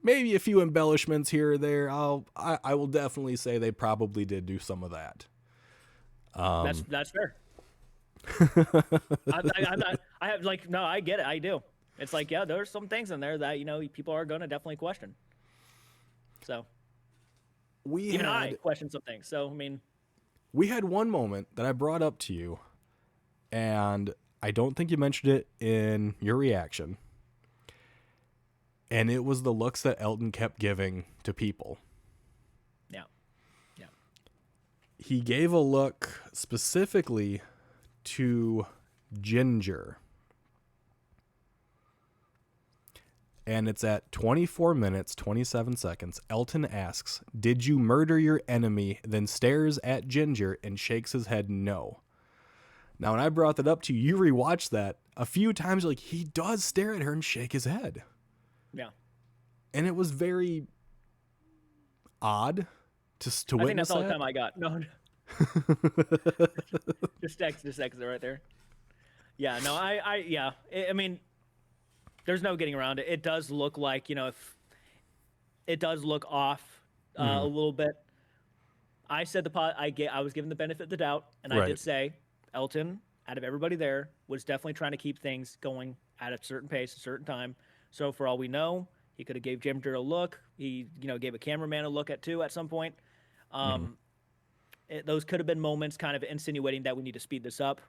Maybe a few embellishments here or there. I will definitely say they probably did do some of that. That's fair. I'm not. I have like no. I get it. I do. It's like yeah, there's some things in there that people are gonna definitely question. So We even I had question some things. So I mean, we had one moment that I brought up to you, and I don't think you mentioned it in your reaction. And it was the looks that Elton kept giving to people. yeah, yeah, He gave a look specifically to Ginger. And it's at 24 minutes, 27 seconds. Elton asks, "Did you murder your enemy?" Then stares at Ginger and shakes his head no. Now, when I brought that up to you, you rewatched that a few times. Like, he does stare at her and shake his head. yeah. And it was very odd to I think witness that's all the that. time I got. No, just text it right there. Yeah, no, yeah. I mean, there's no getting around it. It does look like if it does look off a little bit. I said I was given the benefit of the doubt, and I Right. did say Elton, out of everybody there, was definitely trying to keep things going at a certain pace, a certain time. So for all we know, he could have gave Ginger a look. He gave a cameraman a look at some point. those could have been moments kind of insinuating that we need to speed this up.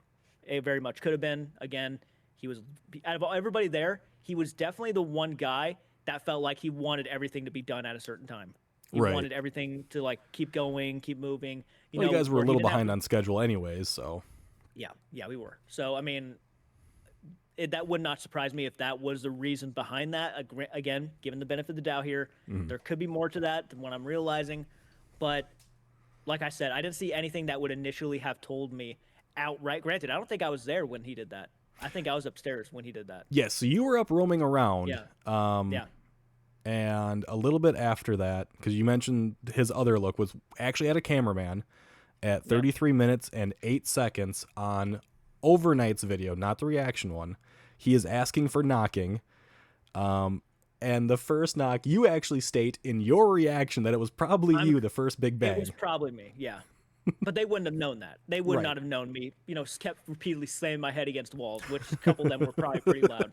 It very much could have been. Again, he was, out of everybody there, he was definitely the one guy that felt like he wanted everything to be done at a certain time. He Right. wanted everything to like keep going, keep moving. Well, you guys were a where he little didn't have behind to- on schedule anyways, so. Yeah, we were. So I mean, that would not surprise me if that was the reason behind that. Again, given the benefit of the doubt here, there could be more to that than what I'm realizing. But like I said, I didn't see anything that would initially have told me outright. Granted, I don't think I was there when he did that. I think I was upstairs when he did that. Yes, so you were up roaming around. Yeah. Yeah. And a little bit after that, because you mentioned his other look was actually at a cameraman at 33 minutes and 8 seconds on Overnight's video, not the reaction one. He is asking for knocking. And the first knock, you actually state in your reaction that it was probably you, the first big bang. It was probably me, yeah. But they wouldn't have known that. They would Right. not have known me. Kept repeatedly slamming my head against walls, which a couple of them were probably pretty loud.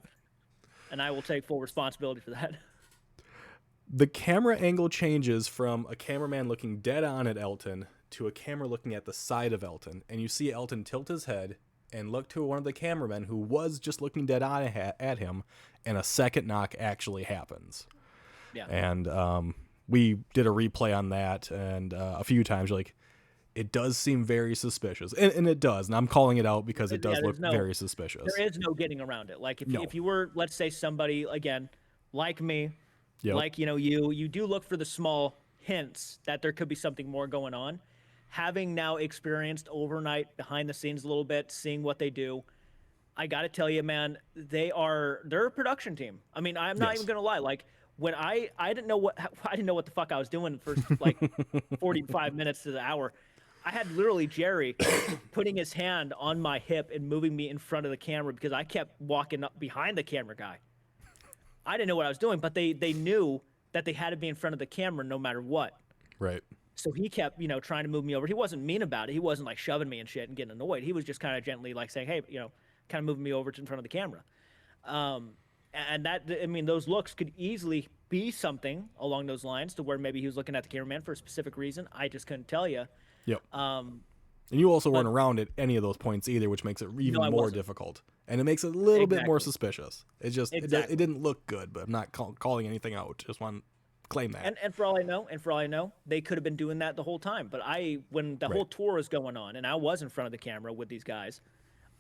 And I will take full responsibility for that. The camera angle changes from a cameraman looking dead on at Elton to a camera looking at the side of Elton. And you see Elton tilt his head and look to one of the cameramen who was just looking dead on at him. And a second knock actually happens. Yeah. And we did a replay on that. And a few times you're like, it does seem very suspicious. And it does. And I'm calling it out because it does look very suspicious. There is no getting around it. Like if you were, let's say somebody, again, like me, like, you do look for the small hints that there could be something more going on. Having now experienced Overnight behind the scenes a little bit, seeing what they do, I got to tell you, man, they're a production team. I mean, I'm not even going to lie. Like when I didn't know what the fuck I was doing the first like 45 minutes to the hour. I had literally Jerry putting his hand on my hip and moving me in front of the camera because I kept walking up behind the camera guy. I didn't know what I was doing, but they knew that they had to be in front of the camera no matter what. Right. So he kept, trying to move me over. He wasn't mean about it. He wasn't like shoving me and shit and getting annoyed. He was just kind of gently like saying, hey, kind of moving me over to in front of the camera. And that, I mean, those looks could easily be something along those lines to where maybe he was looking at the cameraman for a specific reason. I just couldn't tell you. Yep. And you also weren't around at any of those points either, which makes it even more difficult. And it makes it a little bit more suspicious. It just it didn't look good, but I'm not calling anything out. Just want to claim that. And for all I know, they could have been doing that the whole time. But when the whole tour was going on and I was in front of the camera with these guys,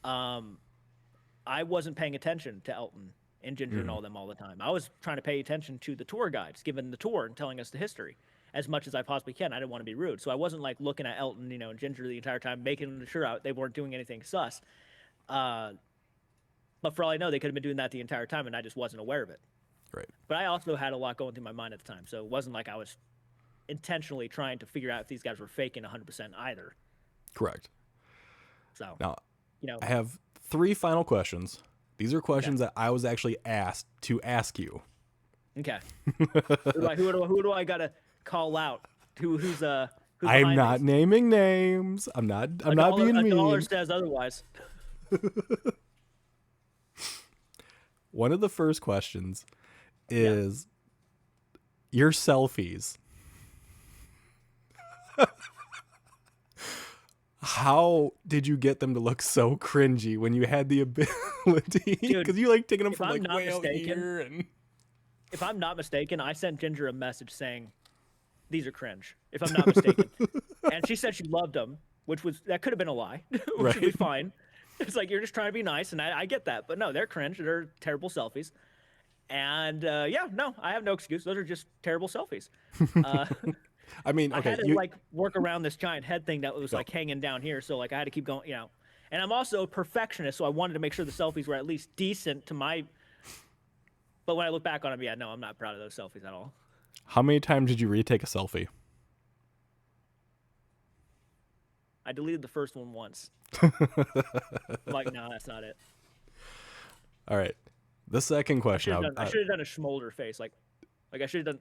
I wasn't paying attention to Elton and Ginger and all them all the time. I was trying to pay attention to the tour guides, giving the tour and telling us the history as much as I possibly can. I didn't want to be rude. So I wasn't like looking at Elton, and Ginger the entire time, making sure they weren't doing anything sus. But for all I know, they could have been doing that the entire time, and I just wasn't aware of it. Right. But I also had a lot going through my mind at the time, so it wasn't like I was intentionally trying to figure out if these guys were faking 100% either. Correct. So now, I have 3 final questions. These are questions that I was actually asked to ask you. Okay. Who do I gotta call out? Who's I'm not naming names. I'm not being mean. A dollar says otherwise. One of the first questions is your selfies. How did you get them to look so cringy when you had the ability? Because you like taking them from like way out here. And if I'm not mistaken, I sent Ginger a message saying, "These are cringe." If I'm not mistaken, and she said she loved them, that could have been a lie, which would be fine. It's like you're just trying to be nice, and I get that, but no, they're cringe. They're terrible selfies, and no, I have no excuse. Those are just terrible selfies. I mean, okay, I had to work around this giant head thing that was like hanging down here, so like I had to keep going, And I'm also a perfectionist, so I wanted to make sure the selfies were at least decent to my. But when I look back on them, no, I'm not proud of those selfies at all. How many times did you retake a selfie? I deleted the first one once. I'm like, no, that's not it. All right. The second question. I should have done a Schmolder face. Like I should have done.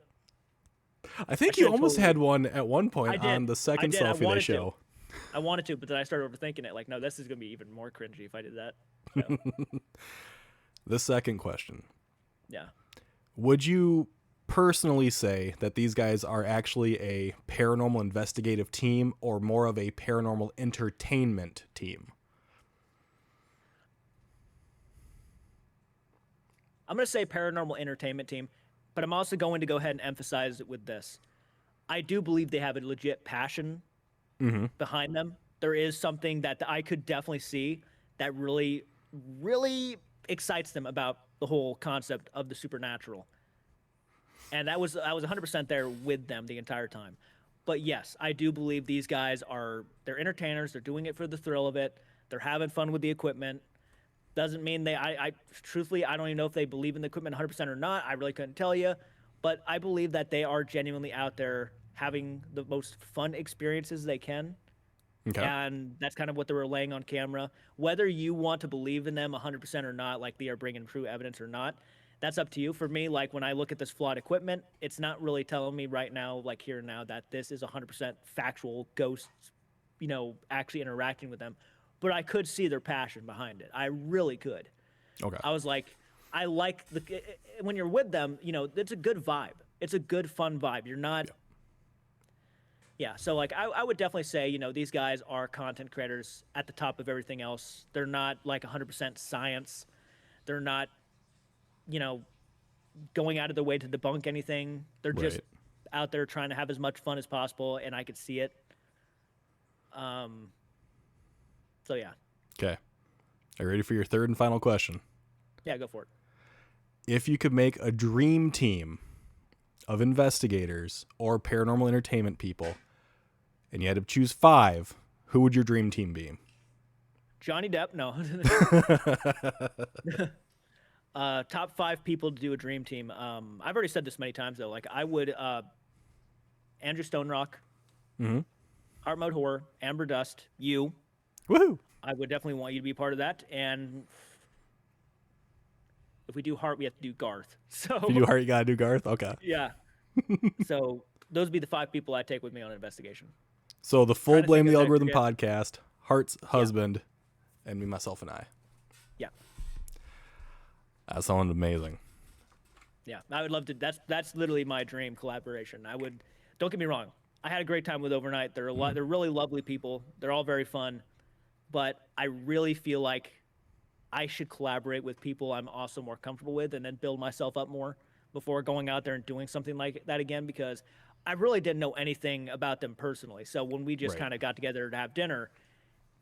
I think you almost had one at one point on the second selfie they show. I wanted to, but then I started overthinking it. Like, no, this is going to be even more cringy if I did that. So. The second question. Yeah. Would you personally say that these guys are actually a paranormal investigative team or more of a paranormal entertainment team? I'm going to say paranormal entertainment team, but I'm also going to go ahead and emphasize it with this. I do believe they have a legit passion behind them. There is something that I could definitely see that really, really excites them about the whole concept of the supernatural. And I was 100% there with them the entire time. But yes, I do believe these guys they're entertainers. They're doing it for the thrill of it. They're having fun with the equipment. Doesn't mean I truthfully, I don't even know if they believe in the equipment 100% or not. I really couldn't tell you. But I believe that they are genuinely out there having the most fun experiences they can. Okay. And that's kind of what they were laying on camera. Whether you want to believe in them 100% or not, like they are bringing true evidence or not, that's up to you. For me, like when I look at this flawed equipment, it's not really telling me right now, like here and now, that this is 100% factual ghosts, actually interacting with them. But I could see their passion behind it. I really could. Okay. I was like, I like when you're with them, it's a good vibe. It's a good, fun vibe. You're not. Yeah. So like, I would definitely say, these guys are content creators at the top of everything else. They're not like 100% science. They're not, going out of their way to debunk anything. They're just out there trying to have as much fun as possible, and I could see it. So yeah. Okay. Are you ready for your third and final question? Yeah, go for it. If you could make a dream team of investigators or paranormal entertainment people, and you had to choose 5, who would your dream team be? Johnny Depp, no. Top 5 people to do a dream team. I've already said this many times though. Like I would, Andrew Stone Rock, Heart Mode Horror, Amber Dust, you. Woohoo! I would definitely want you to be a part of that. And if we do Heart, we have to do Garth. So If you do Heart, you gotta do Garth. Okay. yeah. So those would be the 5 people I'd take with me on an investigation. So the full Trying to Blame think the of Algorithm next, podcast, Heart's husband, and me, myself, and I. Yeah. That sounds amazing. Yeah, I would love to. That's literally my dream collaboration. I would. Don't get me wrong. I had a great time with Overnight. They're They're really lovely people. They're all very fun, but I really feel like I should collaborate with people I'm also more comfortable with, and then build myself up more before going out there and doing something like that again. Because I really didn't know anything about them personally. So when we just kind of got together to have dinner,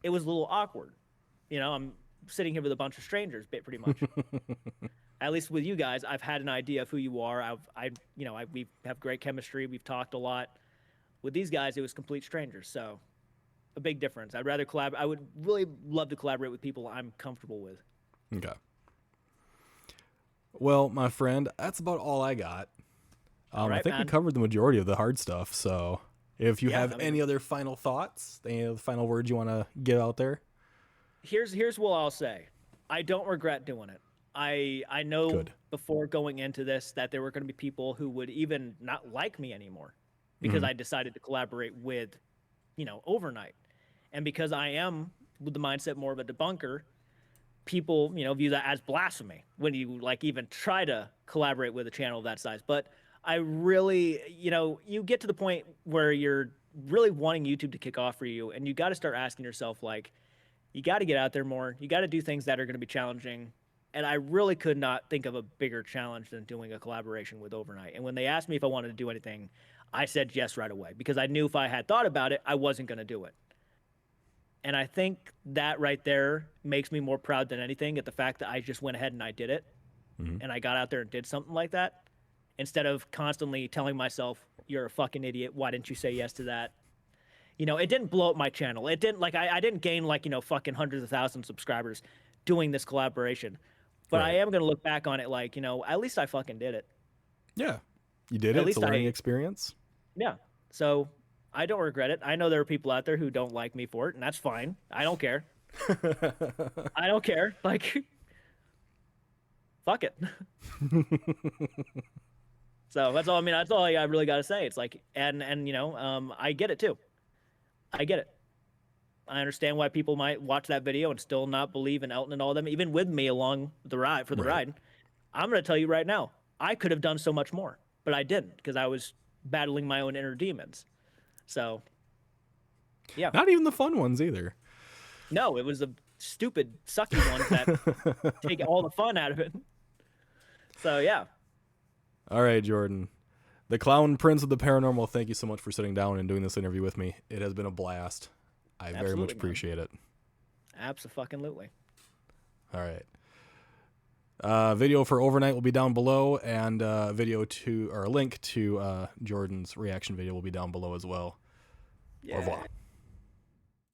it was a little awkward. I'm sitting here with a bunch of strangers, pretty much. At least with you guys, I've had an idea of who you are. We have great chemistry. We've talked a lot. With these guys, it was complete strangers. So a big difference. I'd rather collaborate. I would really love to collaborate with people I'm comfortable with. Okay. Well, my friend, that's about all I got. I think we covered the majority of the hard stuff. So if you have any other final thoughts, any other final words you want to get out there? Here's what I'll say. I don't regret doing it. I know before going into this that there were going to be people who would even not like me anymore because I decided to collaborate with, Overnight. And because I am with the mindset more of a debunker, people, view that as blasphemy when you even try to collaborate with a channel of that size. But I really, you get to the point where you're really wanting YouTube to kick off for you, and you got to start asking yourself, you got to get out there more. You got to do things that are going to be challenging. And I really could not think of a bigger challenge than doing a collaboration with Overnight. And when they asked me if I wanted to do anything, I said yes right away because I knew if I had thought about it, I wasn't going to do it. And I think that right there makes me more proud than anything at the fact that I just went ahead and I did it. And I got out there and did something like that instead of constantly telling myself, you're a fucking idiot. Why didn't you say yes to that? It didn't blow up my channel. It didn't I didn't gain fucking hundreds of thousands of subscribers doing this collaboration. But I am going to look back on it at least I fucking did it. Yeah. You did it. It's a learning experience. Yeah. So I don't regret it. I know there are people out there who don't like me for it, and that's fine. I don't care. I don't care. Fuck it. So that's all. I mean, that's all I really got to say. It's I get it too. I get it. I understand why people might watch that video and still not believe in Elton and all of them, even with me along the ride for the ride. I'm going to tell you right now, I could have done so much more. but I didn't because I was battling my own inner demons. So, yeah. Not even the fun ones either. No, it was the stupid, sucky ones that take all the fun out of it. So, yeah. All right, Jordan. The Clown Prince of the Paranormal, thank you so much for sitting down and doing this interview with me. It has been a blast. I very much appreciate it. Abso-fucking-lutely. All right. Video for overnight will be down below, and a link to Jordan's reaction video will be down below as well. Yeah. Au revoir.